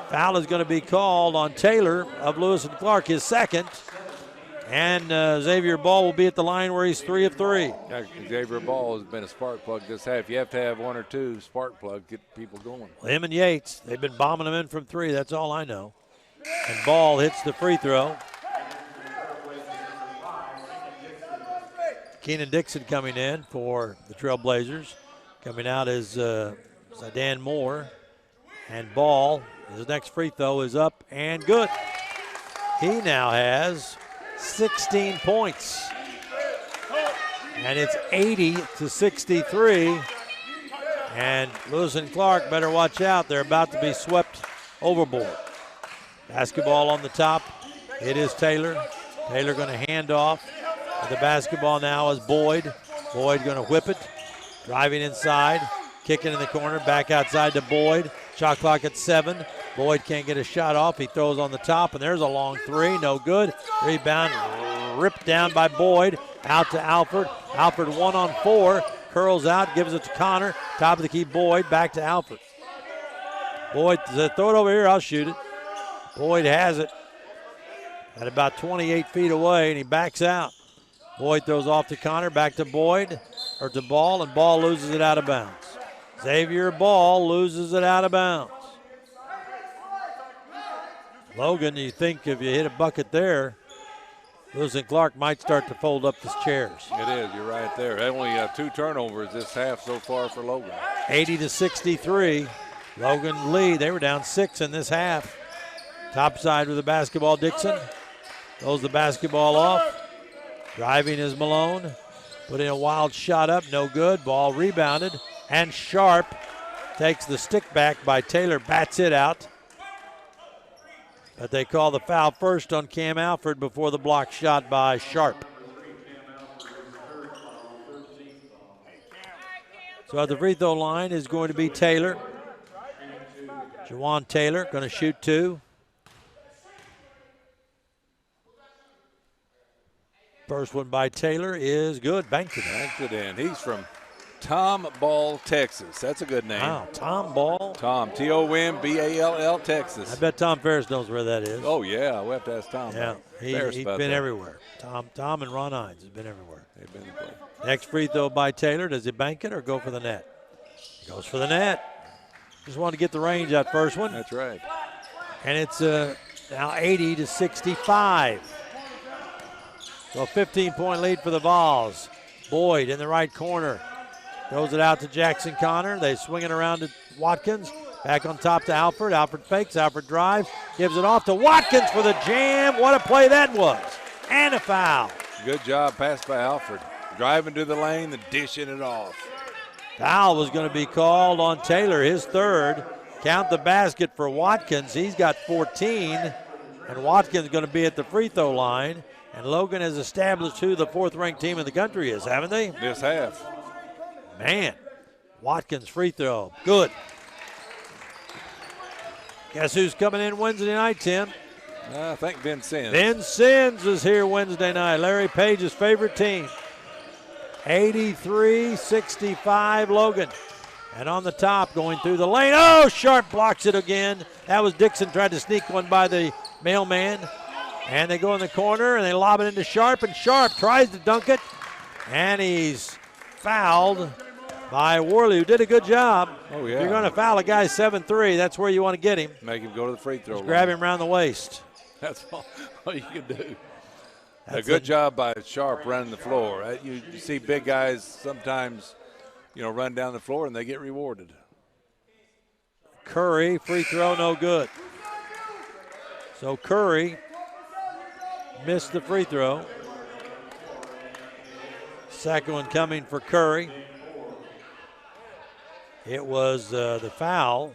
Foul is going to be called on Taylor of Lewis and Clark, his 2nd. And Xavier Ball will be at the line where he's 3 of 3. Yeah, Xavier Ball has been a spark plug this half. You have to have 1 or 2 spark plugs, get people going. Well, him and Yates, they've been bombing them in from 3. That's all I know. And Ball hits the free throw. Keenan Dixon coming in for the Trailblazers. Coming out is Zidane Moore. And Ball, his next free throw is up and good. He now has 16 points. And it's 80-63. And Lewis and Clark better watch out. They're about to be swept overboard. Basketball on the top. It is Taylor. Taylor going to hand off. The basketball now is Boyd. Boyd going to whip it. Driving inside. Kicking in the corner. Back outside to Boyd. Shot clock at 7. Boyd can't get a shot off. He throws on the top, and there's a long 3. No good. Rebound ripped down by Boyd. Out to Alford. Alford 1-on-4. Curls out. Gives it to Connor. Top of the key, Boyd. Back to Alford. Boyd, throw it over here. I'll shoot it. Boyd has it at about 28 feet away, and he backs out. Boyd throws off to Connor, back to Boyd, or to Ball, and Ball loses it out of bounds. Xavier Ball loses it out of bounds. Logan, you think if you hit a bucket there, Lewis and Clark might start to fold up his chairs. It is, you're right there. They only have 2 turnovers this half so far for Logan. 80-63. Logan lead. They were down 6 in this half. Top side with the basketball, Dixon. Throws the basketball off. Driving is Malone. Putting a wild shot up, no good. Ball rebounded. And Sharp takes the stick back by Taylor, bats it out. But they call the foul first on Cam Alford before the block shot by Sharp. So at the free throw line is going to be Taylor. Jawan Taylor going to shoot 2. First one by Taylor is good. Banked it in. Banked it in. He's from Tomball, Texas. That's a good name. Wow, Tomball. Tom, T-O-M-B-A-L-L, Texas. I bet Tom Ferris knows where that is. Oh, yeah. We'll have to ask Tom. Yeah, he's been everywhere. Tom and Ron Hines has been everywhere. They've been Next free throw by Taylor. Does he bank it or go for the net? Goes for the net. Just wanted to get the range that first one. That's right. And it's now 80-65. So a 15-point lead for the Vols. Boyd in the right corner. Throws it out to Jackson Connor. They swing it around to Watkins. Back on top to Alford. Alford fakes. Alford drives. Gives it off to Watkins for the jam. What a play that was. And a foul. Good job pass by Alford. Driving to the lane and dishing it off. Foul was going to be called on Taylor, his third. Count the basket for Watkins. He's got 14. And Watkins going to be at the free throw line. And Logan has established who the fourth-ranked team in the country is, haven't they? This half. Man, Watkins free throw. Good. Guess who's coming in Wednesday night, Tim? I think Ben Sims. Ben Sims is here Wednesday night. Larry Page's favorite team. 83-65 Logan. And on the top, going through the lane. Oh, Sharp blocks it again. That was Dixon, tried to sneak one by the mailman. And they go in the corner, and they lob it into Sharp, and Sharp tries to dunk it. And he's fouled by Worley, who did a good job. Oh, yeah. If you're going to foul a guy 7'3", that's where you want to get him. Make him go to the free throw line. Grab him around the waist. That's all you can do. A good job by Sharp running the floor. You see big guys sometimes, run down the floor, and they get rewarded. Curry, free throw, no good. So Curry missed the free throw. Second one coming for Curry. It was the foul.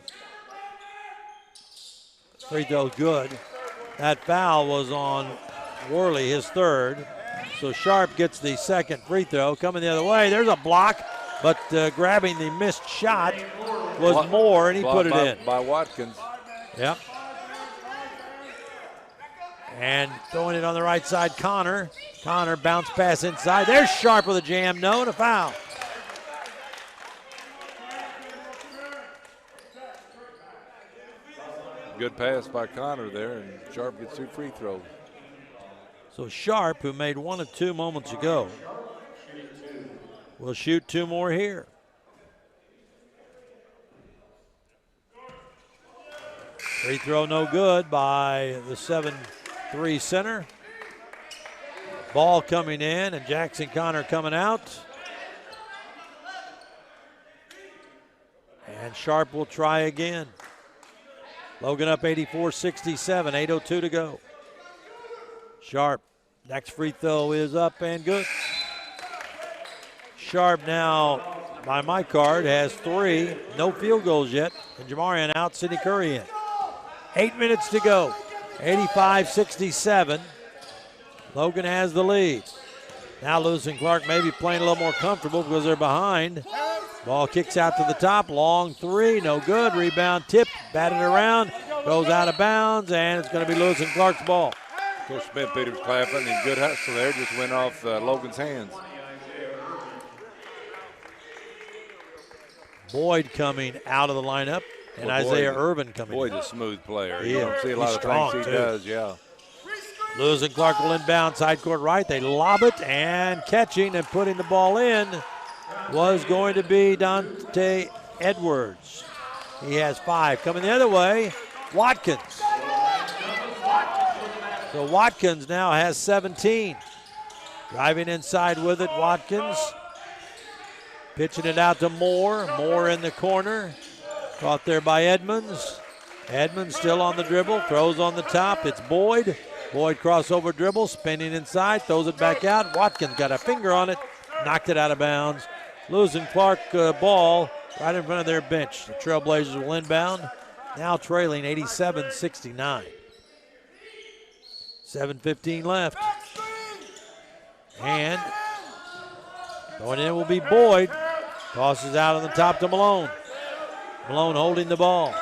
Free throw good. That foul was on Worley, his third. So Sharp gets the second free throw. Coming the other way, there's a block, but grabbing the missed shot was Moore, and he put it in. By Watkins. Yep. And throwing it on the right side, Connor. Connor bounce pass inside. There's Sharp with a jam. No, and a foul. Good pass by Connor there, and Sharp gets 2 free throws. So Sharp, who made 1 of 2 moments ago, will shoot 2 more here. Free throw no good by the 7'3" center. Ball coming in, and Jackson Connor coming out. And Sharp will try again. Logan up 84-67, 8:02 to go. Sharp, next free throw is up and good. Sharp now, by my card, has 3. No field goals yet. And Jamarian out, Sidney Curry in. 8 minutes to go. 85-67. Logan has the lead. Now Lewis and Clark maybe playing a little more comfortable because they're behind. Ball kicks out to the top. Long 3, no good. Rebound tipped, batted around, goes out of bounds, and it's going to be Lewis and Clark's ball. Coach Smith Peters clapping, and good hustle there, just went off Logan's hands. Boyd coming out of the lineup, and Isaiah Irvin coming Boyd's in. a smooth player. He You don't see a lot of strong, things he too. does, yeah. Lewis and Clark will inbound side court right. They lob it, and catching and putting the ball in was going to be Dante Edwards. He has 5. Coming the other way, Watkins. So Watkins now has 17. Driving inside with it, Watkins. Pitching it out to Moore. Moore in the corner. Caught there by Edmonds. Edmonds still on the dribble, throws on the top. It's Boyd. Boyd crossover dribble, spinning inside, throws it back out. Watkins got a finger on it, knocked it out of bounds. Lewis and Clark ball right in front of their bench. The Trailblazers will inbound, now trailing 87-69. 7:15 left. And going in will be Boyd. Tosses out on the top to Malone. Malone holding the ball.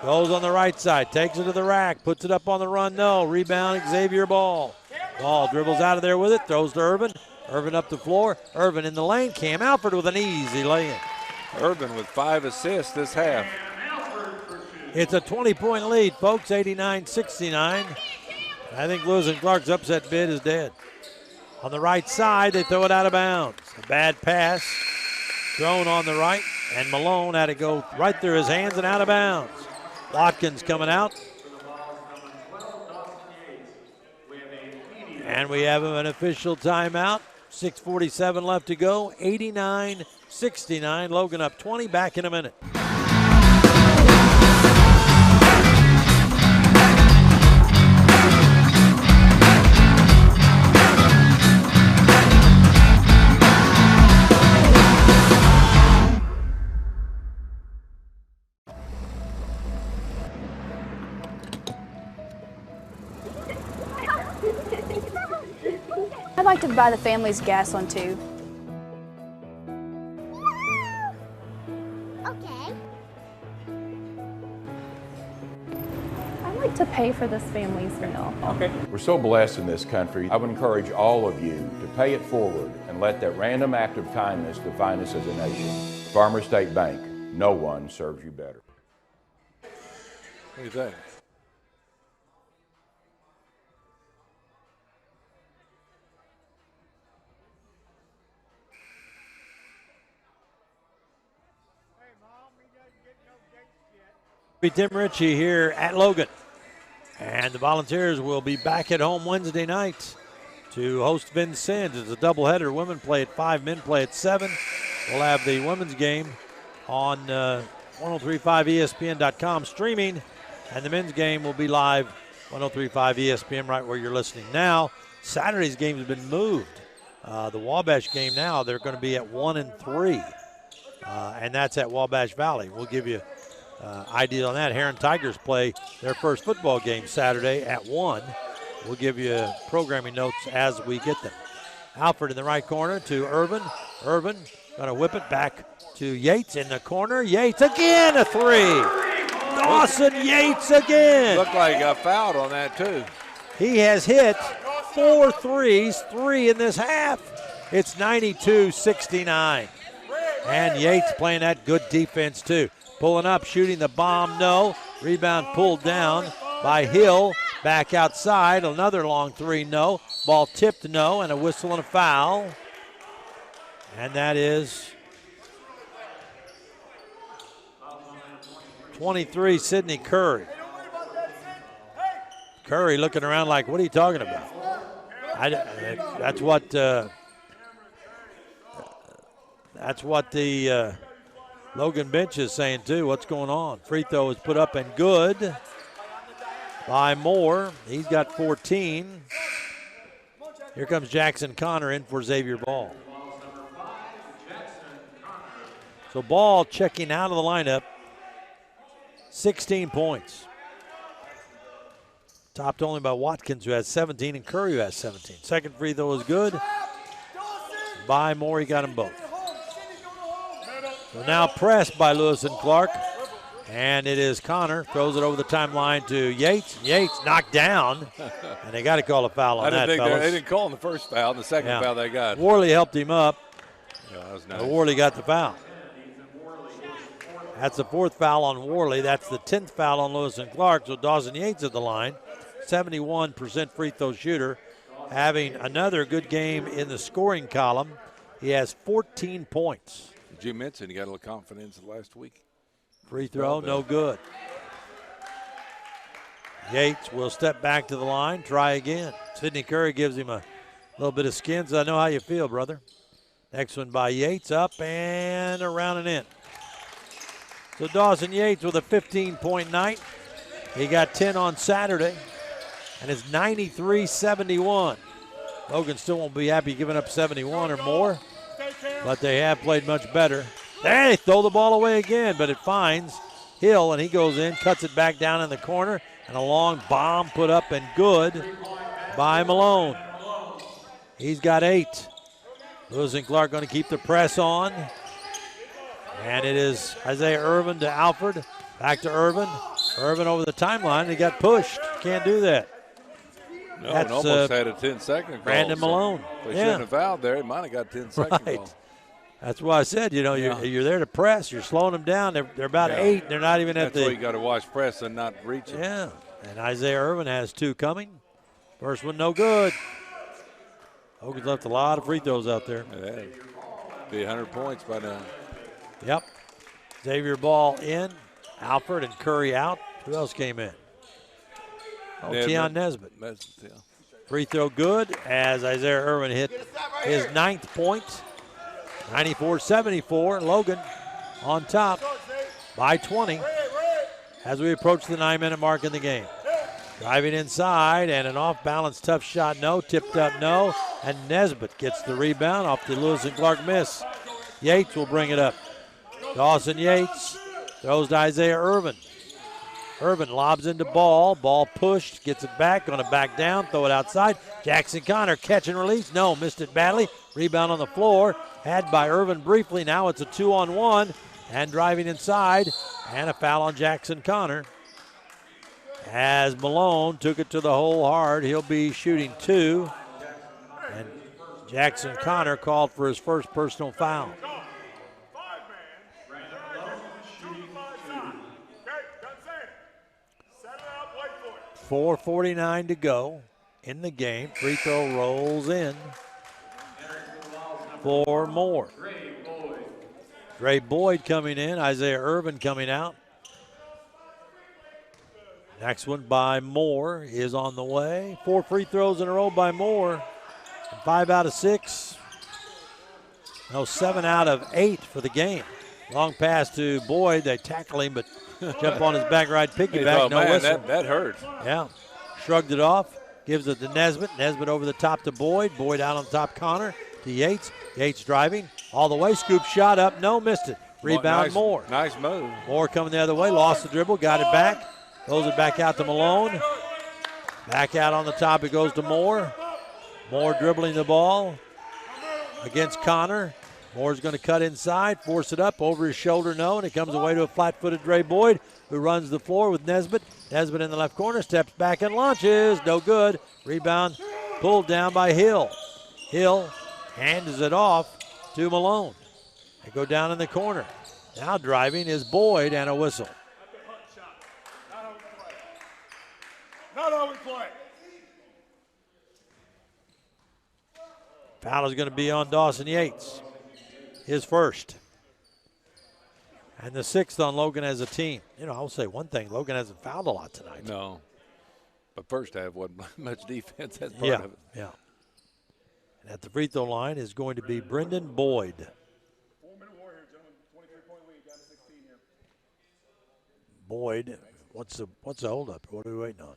Goes on the right side, takes it to the rack, puts it up on the run, no. Rebound, Xavier Ball. Ball dribbles out of there with it, throws to Irvin. Irvin up the floor. Irvin in the lane. Cam Alford with an easy lay-in. Irvin with 5 assists this half. It's a 20-point lead, folks, 89-69. I think Lewis and Clark's upset bid is dead. On the right side, they throw it out of bounds. A bad pass thrown on the right, and Malone had to go right through his hands and out of bounds. Watkins coming out. And we have an official timeout. 6:47 left to go. 89-69. Logan up 20. Back in a minute. I'd like to buy the family's gas one too. Okay. I'd like to pay for this family's meal. Okay. We're so blessed in this country. I would encourage all of you to pay it forward and let that random act of kindness define us as a nation. Farmer State Bank, no one serves you better. What do you think? Tim Ritchie here at Logan. And the Volunteers will be back at home Wednesday night to host Vincennes. It's a doubleheader. Women play at 5, men play at 7. We'll have the women's game on 1035ESPN.com streaming, and the men's game will be live 1035 ESPN right where you're listening now. Saturday's game has been moved. The Wabash game now, they're going to be at 1 and 3, and that's at Wabash Valley. We'll give you idea on that. Heron Tigers play their first football game Saturday at 1. We'll give you programming notes as we get them. Alford in the right corner to Irvin. Irvin going to whip it back to Yates in the corner. Yates again, a 3. Dawson Yates again. Looked like he got fouled on that too. He has hit 4 threes, 3 in this half. It's 92-69. And Yates playing that good defense too. Pulling up, shooting the bomb, no. Rebound pulled down by Hill. Back outside, another long 3, no. Ball tipped, no, and a whistle and a foul. And that is 23, Sidney Curry. Curry looking around like, what are you talking about? That's what the Logan bench is saying too. What's going on? Free throw is put up and good by Moore. He's got 14. Here comes Jackson Connor in for Xavier Ball. So Ball checking out of the lineup. 16 points. Topped only by Watkins, who has 17, and Curry, who has 17. Second free throw is good. By Moore, he got them both. So now pressed by Lewis and Clark. And it is Connor. Throws it over the timeline to Yates. Yates knocked down. And they got to call a foul on that, fellas. They didn't call on the first foul. The second foul they got. Worley helped him up. Yeah, that was nice. Worley got the foul. That's the 4th foul on Worley. That's the 10th foul on Lewis and Clark. So Dawson Yates at the line. 71% free throw shooter. Having another good game in the scoring column. He has 14 points. Jim Minson, he got a little confidence last week. Free throw, no good. Yates will step back to the line, try again. Sidney Curry gives him a little bit of skins. I know how you feel, brother. Next one by Yates, up and around and in. So Dawson Yates with a 15-point night. He got 10 on Saturday. and it's 93-71. Logan still won't be happy giving up 71 or more, but they have played much better. There, they throw the ball away again, but it finds Hill, and he goes in, cuts it back down in the corner, and a long bomb put up and good by Malone. He's got 8. Lewis and Clark going to keep the press on. And it is Isaiah Irvin to Alford. Back to Irvin. Irvin over the timeline. He got pushed. Can't do that. No, and almost had a 10-second call. Brandon Malone. They shouldn't have fouled there. He might have got 10-second call. That's why I said, you're there to press. You're slowing them down. They're about 8. They're not even at the. That's why you got to watch press and not reach it. Yeah. And Isaiah Irvin has 2 coming. First one no good. Logan's left a lot of free throws out there. Yeah, be 100 points by now. Yep. Xavier Ball in. Alford and Curry out. Who else came in? Oh, Tion Nesbitt. Free throw good as Isaiah Irvin hit his 9th point. 94-74. Logan on top by 20 as we approach the 9-minute mark in the game. Driving inside and an off-balance tough shot, no. Tipped up, no. And Nesbitt gets the rebound off the Lewis and Clark miss. Yates will bring it up. Dawson Yates throws to Isaiah Irvin. Irvin lobs into Ball. Ball pushed, gets it back, going to back down, throw it outside. Jackson Connor catch and release. No, missed it badly. Rebound on the floor. Had by Irvin briefly. Now it's a 2-on-1. And driving inside. And a foul on Jackson Connor. As Malone took it to the hole hard, he'll be shooting 2. And Jackson Connor called for his first personal foul. 4:49 to go in the game. Free throw rolls in for Moore. Dre Boyd coming in. Isaiah Irvin coming out. Next one by Moore is on the way. 4 free throws in a row by Moore. 5 out of 6. No, 7 out of 8 for the game. Long pass to Boyd. They tackle him, but jump on his back right piggyback. No whistle. That hurt. Yeah. Shrugged it off. Gives it to Nesbitt. Nesbitt over the top to Boyd. Boyd out on top. Connor to Yates. Yates driving all the way. Scoop shot up. No, missed it. Rebound Moore. Nice move. Moore coming the other way. Lost the dribble. Got it back. Throws it back out to Malone. Back out on the top. It goes to Moore. Moore dribbling the ball against Connor. Moore's going to cut inside, force it up over his shoulder, no, and it comes away to a flat-footed Dre Boyd, who runs the floor with Nesbitt. Nesbitt in the left corner, steps back and launches. No good. Rebound pulled down by Hill. Hill hands it off to Malone. They go down in the corner. Now driving is Boyd and a whistle. Not always play. Foul is going to be on Dawson Yates. His first. And the 6th on Logan as a team. You know, I'll say one thing. Logan hasn't fouled a lot tonight. No. But first half wasn't much defense. That's part of it. Yeah. And at the free throw line is going to be Brendan Boyd. 4-minute war here, gentlemen. 23-point lead, down to 16 here. Boyd, what's the holdup? What are we waiting on?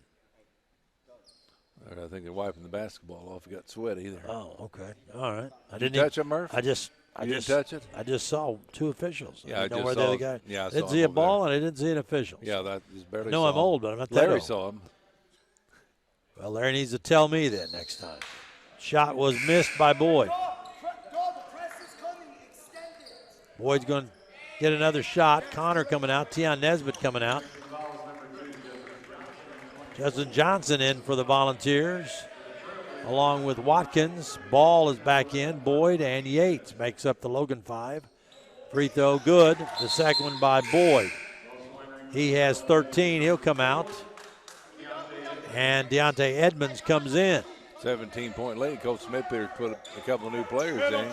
I think they're wiping the basketball off. It got sweaty there. Oh, okay. All right. Did you touch it, Murph? I just touch it? I just saw 2 officials. Yeah, I didn't know where the other guy. Yeah, I didn't see a ball and I didn't see an official. Yeah, that is barely. No, I'm old, but I'm not that Larry old. saw him. Well, Larry needs to tell me then next time. Shot was missed by Boyd. Boyd's going to get another shot. Connor coming out. Tion Nesbitt coming out. Justin Johnson in for the Volunteers, along with Watkins. Ball is back in. Boyd and Yates makes up the Logan 5. Free throw good. The second one by Boyd. He has 13. He'll come out. And Deontay Edmonds comes in. 17-point lead. Coach Smith here put a couple of new players in.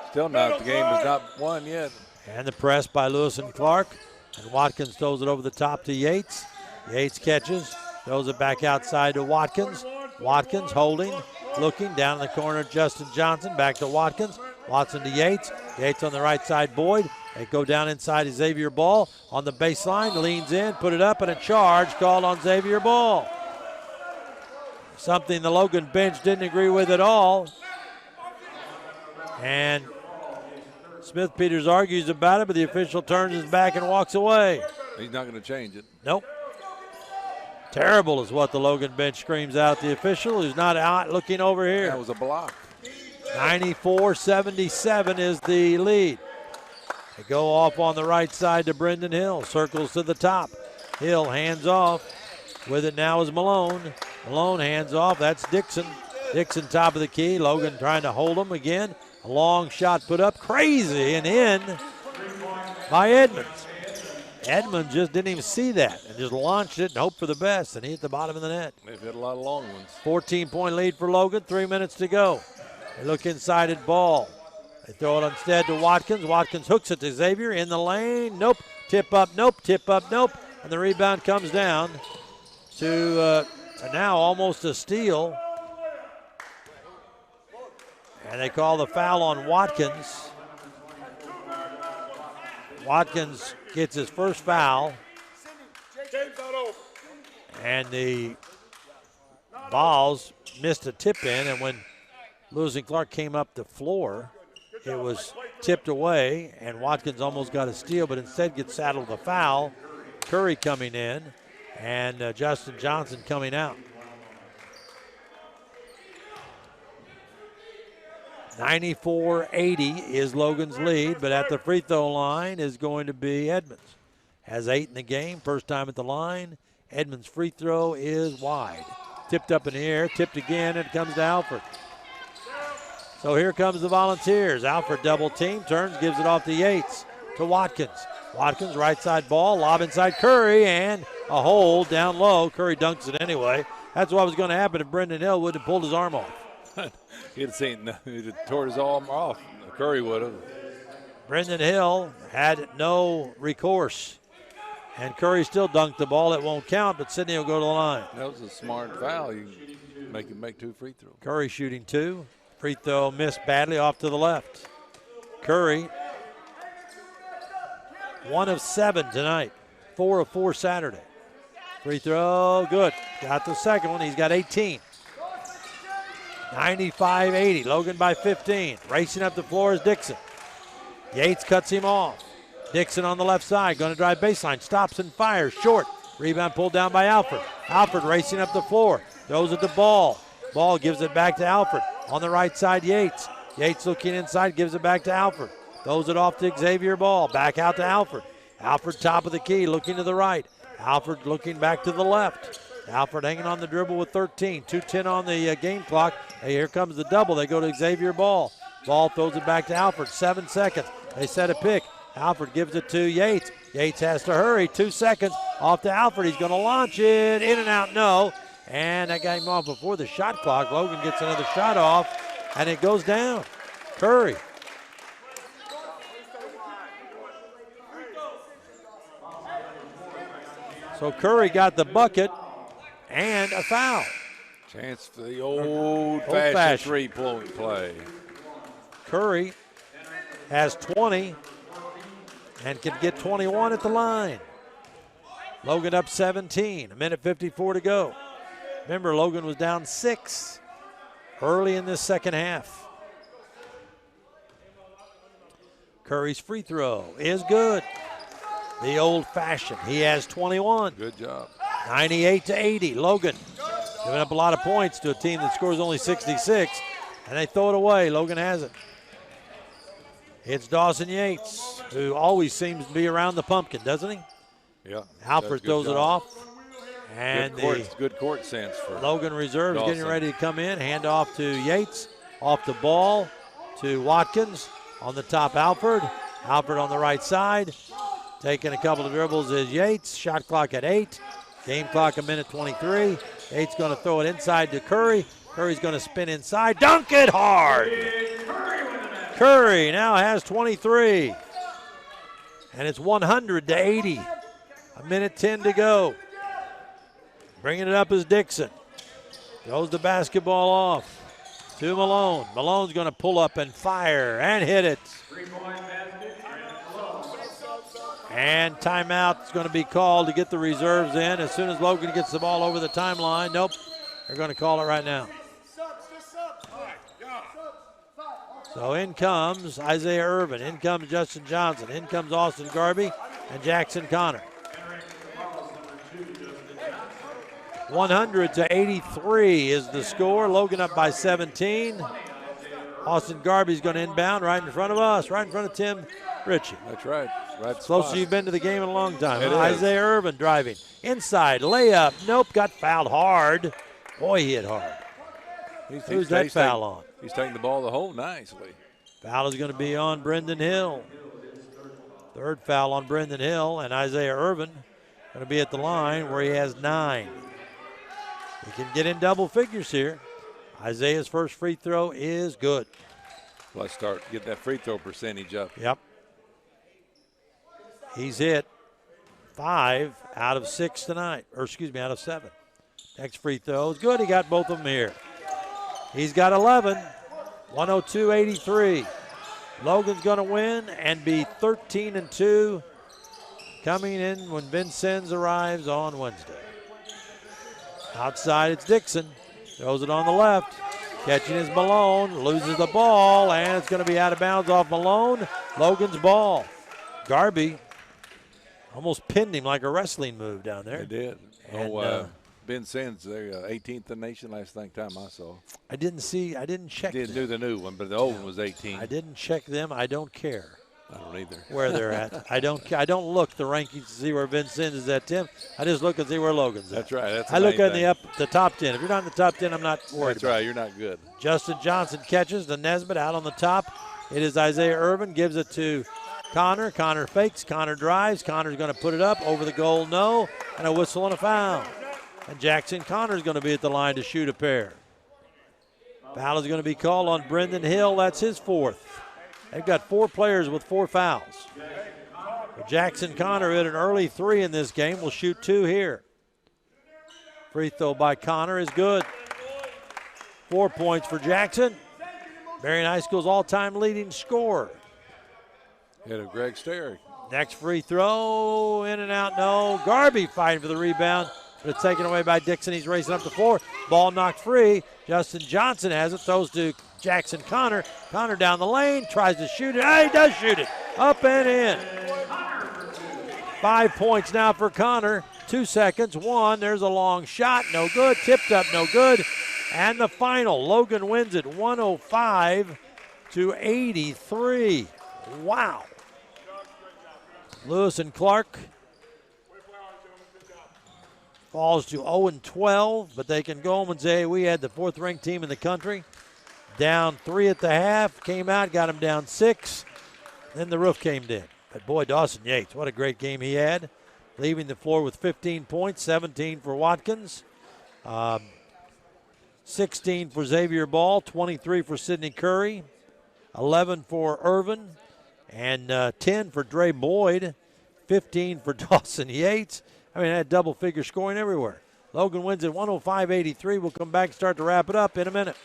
Still not. The game is not won yet. And the press by Lewis and Clark. And Watkins throws it over the top to Yates. Yates catches. Throws it back outside to Watkins. Watkins holding, looking down in the corner. Justin Johnson back to Watkins. Watson to Yates. Yates on the right side. Boyd. They go down inside to Xavier Ball on the baseline. Leans in, put it up, and a charge called on Xavier Ball. something the Logan bench didn't agree with at all. And Smith Peters argues about it, but the official turns his back and walks away. He's not going to change it. Nope. Terrible is what the Logan bench screams out the official, who's not out looking over here. That was a block. 94-77 is the lead. They go off on the right side to Brendan Hill. Circles to the top. Hill hands off. With it now is Malone. Malone hands off. That's Dixon. Dixon top of the key. Logan trying to hold him again. A long shot put up. Crazy and in by Edmonds. Edmonds just didn't even see that and just launched it and hoped for the best, and he hit the bottom of the net. They've hit a lot of long ones. 14-point lead for Logan. 3 minutes to go. They look inside at ball. They throw it instead to Watkins. Watkins hooks it to Xavier in the lane. Nope. Tip up, nope. Tip up, nope. And the rebound comes down to now almost a steal. And they call the foul on Watkins. Watkins gets his first foul. And the Vols missed a tip in, and when Lewis and Clark came up the floor, it was tipped away, and Watkins almost got a steal, but instead gets saddled with a foul. Curry coming in, and Justin Johnson coming out. 94-80 is Logan's lead, but at the free throw line is going to be Edmonds. Has 8 in the game, first time at the line. Edmonds' free throw is wide. Tipped up in the air, tipped again, and it comes to Alford. So here comes the Volunteers. Alford double team, turns, gives it off to Yates, to Watkins. Watkins, right side ball, lob inside Curry, and a hole down low. Curry dunks it anyway. That's what was going to happen if Brendan Hill would have pulled his arm off. He'd have tore his arm off. Curry would have. Brendan Hill had no recourse. And Curry still dunked the ball. It won't count, but Sidney will go to the line. That was a smart foul. You make him make 2 free throws. Curry shooting 2. Free throw missed badly off to the left. Curry, 1 of 7 tonight. 4 of 4 Saturday. Free throw, good. Got the second one. He's got 18. 95-80. Logan by 15. Racing up the floor is Dixon. Yates cuts him off. Dixon on the left side, going to drive baseline, stops and fires, short. Rebound pulled down by Alford. Alford racing up the floor, throws it to Ball. Ball gives it back to Alford. On the right side, Yates. Yates looking inside, gives it back to Alford. Throws it off to Xavier Ball, back out to Alford. Alford top of the key, looking to the right. Alford looking back to the left. Alford hanging on the dribble with 13. 2:10 on the game clock. Hey, here comes the double. They go to Xavier Ball. Ball throws it back to Alford. 7 seconds. They set a pick. Alford gives it to Yates. Yates has to hurry. 2 seconds. Off to Alford. He's going to launch it. In and out, no. And that got him off before the shot clock. Logan gets another shot off, and it goes down. Curry. So Curry got the bucket and a foul. Chance for the old-fashioned three-point play. Curry has 20 and can get 21 at the line. Logan up 17, 1:54 to go. Remember, Logan was down 6 early in this second half. Curry's free throw is good. The old-fashioned. He has 21. Good job. 98-80. Logan giving up a lot of points to a team that scores only 66, and they throw it away. Logan has it. It's Dawson Yates, who always seems to be around the pumpkin, doesn't he? Yeah. Alford throws it off. And good court sense for Logan reserves Dawson. getting ready to come in. Hand off to Yates. Off the ball to Watkins. On the top, Alford. Alford on the right side. Taking a couple of dribbles is Yates. Shot clock at 8. Game clock 1:23. Yates going to throw it inside to Curry. Curry's going to spin inside. Dunk it hard. Curry now has 23. And it's 100-80. 1:10 to go. Bringing it up is Dixon. Throws the basketball off to Malone. Malone's going to pull up and fire and hit it. And timeout is going to be called to get the reserves in as soon as Logan gets the ball over the timeline. Nope. They're going to call it right now. So in comes Isaiah Irvin. In comes Justin Johnson. In comes Austin Garby and Jackson Connor. 100-83 is the score. Logan up by 17. Austin Garby's going to inbound right in front of us, right in front of Tim Ritchie. That's right. Right Closest spot. you've been to the game in a long time. It is. Isaiah Irvin driving. Inside, layup. Nope, got fouled hard. Boy, he hit hard. Who's that foul on? He's taking the ball the hole nicely. Foul is going to be on Brendan Hill. Third foul on Brendan Hill, and Isaiah Irvin going to be at the line where he has 9. He can get in double figures here. Isaiah's first free throw is good. Let's get that free throw percentage up. Yep. He's hit 5 out of 6 tonight, out of 7. Next free throw is good. He got both of them here. He's got 11, 102-83. Logan's going to win and be 13-2 coming in when Vincennes arrives on Wednesday. Outside, it's Dixon. Throws it on the left. Catching is Malone. Loses the ball, and it's going to be out of bounds off Malone. Logan's ball. Garby almost pinned him like a wrestling move down there. They did. And, Vincennes, they're 18th in the nation last time I saw. I didn't check Didn't them. do the new one, but the old one was 18. I didn't check them. I don't care. I don't either. Where they're at. I don't look the rankings to see where Vincennes is at, Tim. I just look and see where Logan's at. That's right. That's I look at the top 10. If you're not in the top 10, I'm not worried. That's right. You're not good. Justin Johnson catches the Nesbitt out on the top. It is Isaiah Irvin, gives it to Connor. Connor fakes. Connor drives. Connor's going to put it up over the goal. No, and a whistle and a foul. And Jackson Connor's going to be at the line to shoot a pair. Foul is going to be called on Brendan Hill. That's his 4th. They've got 4 players with 4 fouls. But Jackson Connor hit an early 3 in this game. Will shoot 2 here. Free throw by Connor is good. 4 points for Jackson. Marion High School's all-time leading scorer. Hit of Greg Sterrick. Next free throw, in and out, no. Garby fighting for the rebound, but it's taken away by Dixon. He's racing up the floor. Ball knocked free. Justin Johnson has it, throws to Jackson Connor. Connor down the lane, tries to shoot it. He does shoot it. Up and in. 5 points now for Connor. 2 seconds. 1, there's a long shot. No good. Tipped up, no good. And the final, Logan wins it 105-83. Wow. Lewis and Clark falls to 0-12, but they can go home and say we had the 4th-ranked team in the country. Down 3 at the half, came out, got him down 6. Then the roof came in. But boy, Dawson Yates, what a great game he had. Leaving the floor with 15 points, 17 for Watkins, 16 for Xavier Ball, 23 for Sidney Curry, 11 for Irvin, and 10 for Dre Boyd, 15 for Dawson Yates. I mean, had double-figure scoring everywhere. Logan wins at 105-83. We'll come back and start to wrap it up in a minute.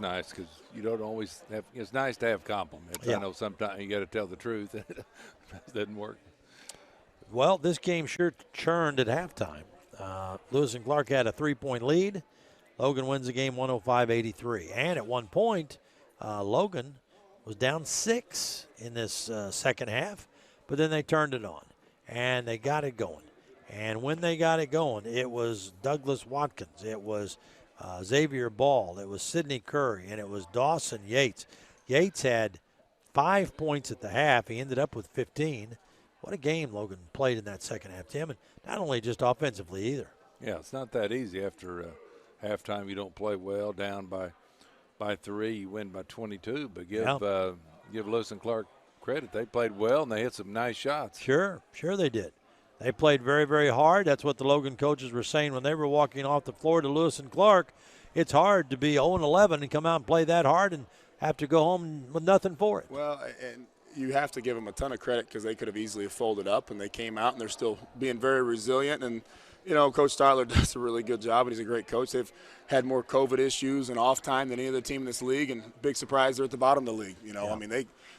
nice because you don't always have. It's nice to have compliments. Yeah. I know sometimes you got to tell the truth. It doesn't work. Well, this game sure churned at halftime. Lewis and Clark had a 3-point lead. Logan wins the game 105-83. And at one point, Logan was down 6 in this second half, but then they turned it on, and they got it going. And when they got it going, it was Douglas Watkins. It was Xavier Ball. It was Sidney Curry, and it was Dawson Yates. Yates had 5 points at the half. He ended up with 15. What a game Logan played in that second half, Tim, and not only just offensively either. Yeah, it's not that easy after halftime. You don't play well, down by 3, you win by 22. But give Lewis and Clark credit. They played well, and they hit some nice shots. Sure they did. They played very, very hard. That's what the Logan coaches were saying when they were walking off the floor to Lewis and Clark. It's hard to be 0-11 and come out and play that hard and have to go home with nothing for it. Well, and you have to give them a ton of credit because they could have easily folded up, and they came out, and they're still being very resilient. And, you know, Coach Styler does a really good job, and he's a great coach. They've had more COVID issues and off time than any other team in this league, and big surprise, they're at the bottom of the league. You know, I mean,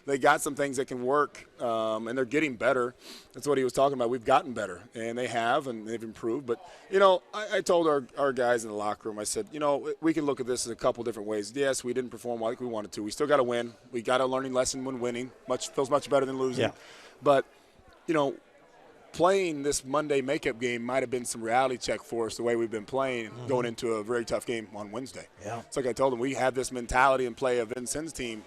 they got some things that can work, and they're getting better. That's what he was talking about. We've gotten better, and they have, and they've improved. But, you know, I told our guys in the locker room, I said, you know, we can look at this in a couple different ways. Yes, we didn't perform like we wanted to. We still got to win. We got a learning lesson when winning. Feels much better than losing. Yeah. But, you know, playing this Monday makeup game might have been some reality check for us the way we've been playing going into a very tough game on Wednesday. Yeah. It's like I told them, we have this mentality and play of Vincent's team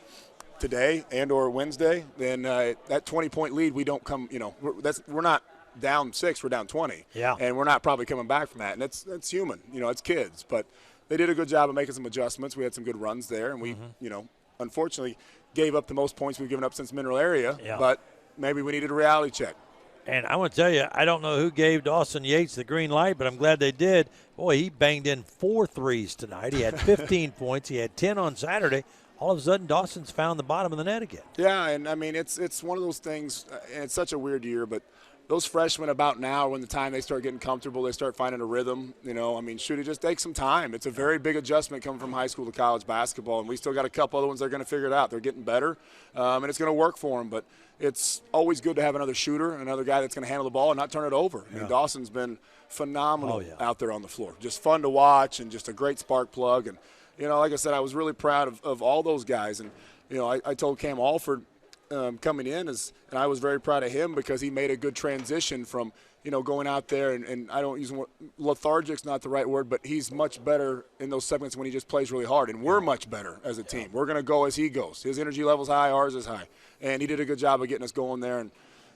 today and or Wednesday, then that 20-point lead, we don't come, you know, we're not down 6, we're down 20. Yeah. And we're not probably coming back from that. And that's human, you know, it's kids. But they did a good job of making some adjustments. We had some good runs there, and we, you know, unfortunately gave up the most points we've given up since Mineral Area. Yeah. But maybe we needed a reality check. And I want to tell you, I don't know who gave Dawson Yates the green light, but I'm glad they did. Boy, he banged in 4 threes tonight. He had 15 points. He had 10 on Saturday. All of a sudden, Dawson's found the bottom of the net again. Yeah, and I mean, it's one of those things, and it's such a weird year, but those freshmen about now, when the time they start getting comfortable, they start finding a rhythm, you know. I mean, shoot, it just takes some time. It's a very big adjustment coming from high school to college basketball, and we still got a couple other ones that are going to figure it out. They're getting better, and it's going to work for them, but it's always good to have another shooter, another guy that's going to handle the ball and not turn it over. I mean, Dawson's been phenomenal out there on the floor. Just fun to watch and just a great spark plug. And, you know, like I said, I was really proud of all those guys. And, you know, I told Cam Alford coming in, and I was very proud of him because he made a good transition from, you know, going out there, and I don't use lethargic's not the right word, but he's much better in those segments when he just plays really hard, and we're much better as a team. We're going to go as he goes. His energy level's high, ours is high, and he did a good job of getting us going there. And,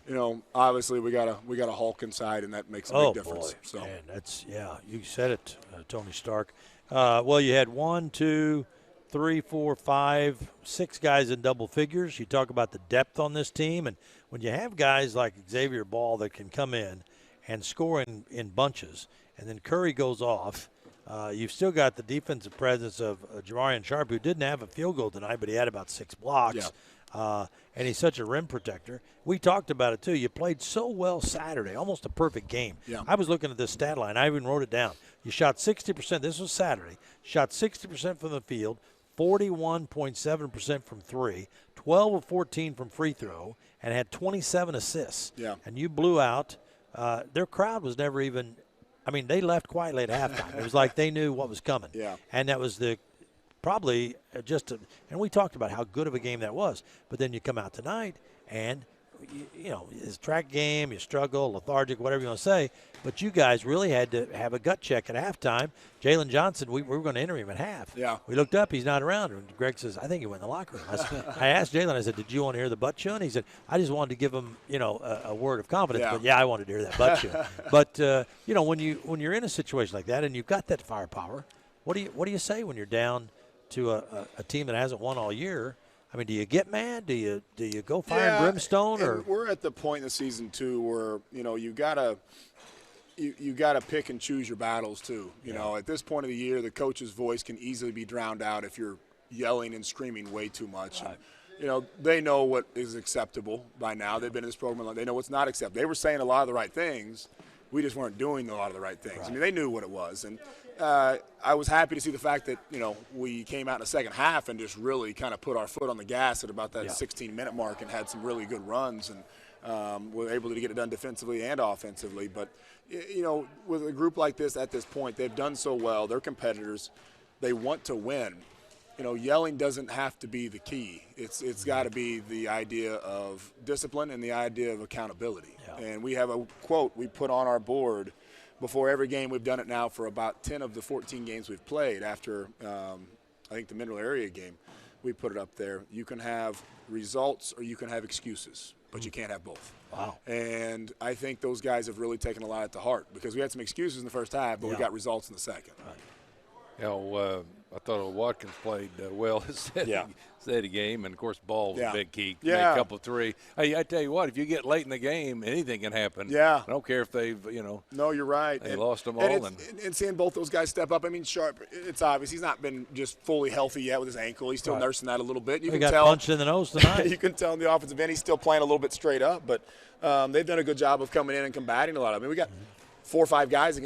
you know, obviously we got a Hulk inside, and that makes a big difference. Boy. So, man, that's you said it, Tony Stark. Well, you had 1, 2, 3, 4, 5, 6 guys in double figures. You talk about the depth on this team, and when you have guys like Xavier Ball that can come in and score in bunches, and then Curry goes off, you've still got the defensive presence of Jamarian Sharp, who didn't have a field goal tonight, but he had about 6 blocks. Yeah. And he's such a rim protector. We talked about it, too. You played so well Saturday, almost a perfect game. Yeah. I was looking at this stat line. I even wrote it down. You shot 60%. This was Saturday. Shot 60% from the field, 41.7% from 3, 12 of 14 from free throw, and had 27 assists. Yeah. And you blew out. Their crowd was never even – I mean, they left quietly at halftime. It was like they knew what was coming. Yeah. And that was probably just and we talked about how good of a game that was. But then you come out tonight and, you know, it's a track game, you struggle, lethargic, whatever you want to say. But you guys really had to have a gut check at halftime. Jalen Johnson, we were going to enter him at half. Yeah. We looked up, he's not around. And Greg says, I think he went in the locker room. I asked Jalen, I said, did you want to hear the butt chewing? He said, I just wanted to give him, you know, a word of confidence. Yeah. But, yeah, I wanted to hear that butt chewing. But, you know, when you're in a situation like that and you've got that firepower, what do you say when you're down to a team that hasn't won all year? I mean, do you get mad? Do you go fire and brimstone? Or we're at the point in the season too where, you know, you gotta pick and choose your battles too. You know, at this point of the year, the coach's voice can easily be drowned out if you're yelling and screaming way too much. And, you know, they know what is acceptable by now. They've been in this program. They know what's not acceptable. They were saying a lot of the right things, We just weren't doing a lot of the right things. I mean, they knew what it was. And I was happy to see the fact that, we came out in the second half and just really kind of put our foot on the gas at about that 16-minute mark and had some really good runs and were able to get it done defensively and offensively. But, with a group like this at this point, they've done so well. They're competitors. They want to win. Yelling doesn't have to be the key. It's got to be the idea of discipline and the idea of accountability. Yeah. And we have a quote we put on our board before every game. We've done it now for about 10 of the 14 games we've played. After I think the Mineral Area game, we put it up there. You can have results or you can have excuses, but you can't have both. Wow. And I think those guys have really taken a lot to heart because we had some excuses in the first half, but we got results in the second. Right. I thought Watkins played well his steady game, and of course Ball was a big key. Made a couple of three. Hey, I tell you what, if you get late in the game, anything can happen. Yeah. I don't care if they've No, you're right. They lost them all, and seeing both those guys step up. I mean, Sharp. It's obvious he's not been just fully healthy yet with his ankle. He's still nursing that a little bit. He got punched in the nose tonight. You can tell in the offensive end he's still playing a little bit straight up, but they've done a good job of coming in and combating a lot. I mean, we got 4 or 5 guys that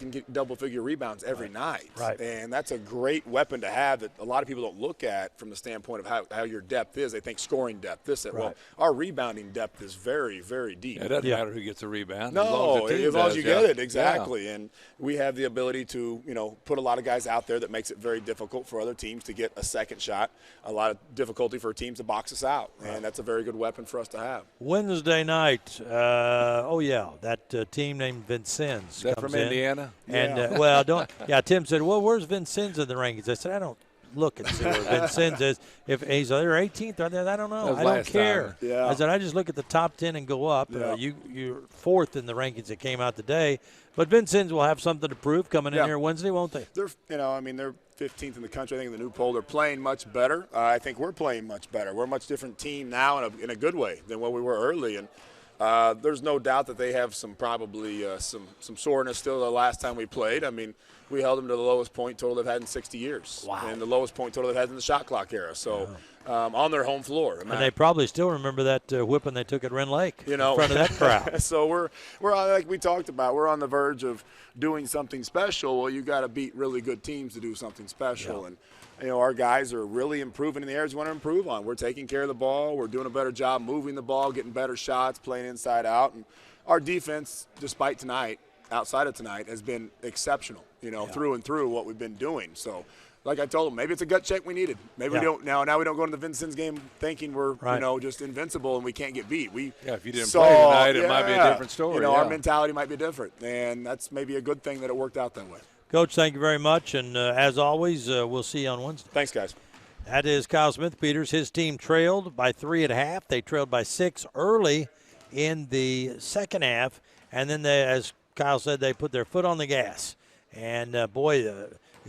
can get double-figure rebounds every night. Right. And that's a great weapon to have that a lot of people don't look at from the standpoint of how your depth is. They think scoring depth, well, our rebounding depth is very, very deep. It doesn't matter who gets a rebound. No, as long as you get it, exactly. Yeah. And we have the ability to, put a lot of guys out there that makes it very difficult for other teams to get a second shot, a lot of difficulty for teams to box us out. Right. And that's a very good weapon for us to have. Wednesday night, that team named Vincennes. Is that from Indiana? And Tim said, "Well, where's Vincennes in the rankings?" I said, "I don't look and see where Vincennes is. If he's they're 18th, I don't know. I don't care." Yeah. I said, "I just look at the top 10 and go up." Yeah. You're 4th in the rankings that came out today, but Vincennes will have something to prove coming in here Wednesday, won't they? They're 15th in the country. I think in the new poll they're playing much better. I think we're playing much better. We're a much different team now in a good way than what we were early. And there's no doubt that they have some soreness still the last time we played. I mean, we held them to the lowest point total they've had in 60 years. Wow. And the lowest point total they've had in the shot clock era. So on their home floor. And they probably still remember that whipping they took at Wren Lake in front of that crowd. So we're like we talked about, we're on the verge of doing something special. Well, you got to beat really good teams to do something special. Yeah. And our guys are really improving in the areas we want to improve on. We're taking care of the ball. We're doing a better job moving the ball, getting better shots, playing inside out. And our defense, despite tonight, outside of tonight, has been exceptional, through and through what we've been doing. So, like I told them, maybe it's a gut check we needed. Maybe we don't now we don't go into the Vincennes game thinking we're, just invincible and we can't get beat. If you didn't play tonight, it might be a different story. Our mentality might be different. And that's maybe a good thing that it worked out that way. Coach, thank you very much, and as always, we'll see you on Wednesday. Thanks, guys. That is Kyle Smith-Peters. His team trailed by 3 at half. They trailed by 6 early in the second half, and then as Kyle said, they put their foot on the gas. And,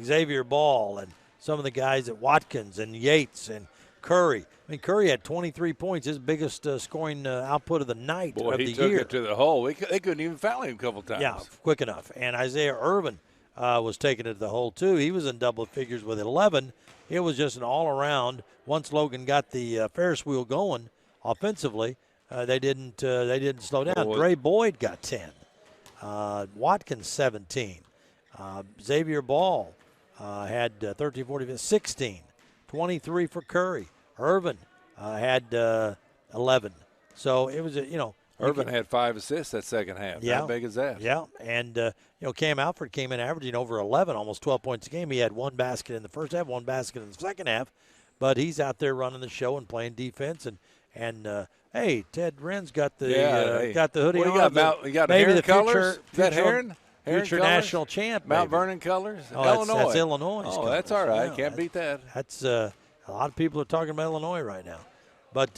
Xavier Ball and some of the guys at Watkins and Yates and Curry. I mean, Curry had 23 points, his biggest scoring output of the night of the year. He took it to the hole. They couldn't even foul him a couple times. Yeah, quick enough. And Isaiah Irvin was taking it to the hole, too. He was in double figures with 11. It was just an all-around. Once Logan got the Ferris wheel going offensively, they didn't slow down. Dre Boyd got 10. Watkins, 17. Xavier Ball had 13, 14, 16. 23 for Curry. Irvin had 11. So it was, Irvin had 5 assists that second half. Yeah. How big is that? Yeah, and Cam Alford came in averaging over 11, almost 12 points a game. He had 1 basket in the first half, 1 basket in the second half, but he's out there running the show and playing defense. And hey, Ted Wren's got the hoodie on. You got maybe Heron the colors? Is that Heron? Future national champ. Mount maybe. Vernon colors? Illinois. That's Illinois. Oh, that's all right. Can't beat that. That's a lot of people are talking about Illinois right now. But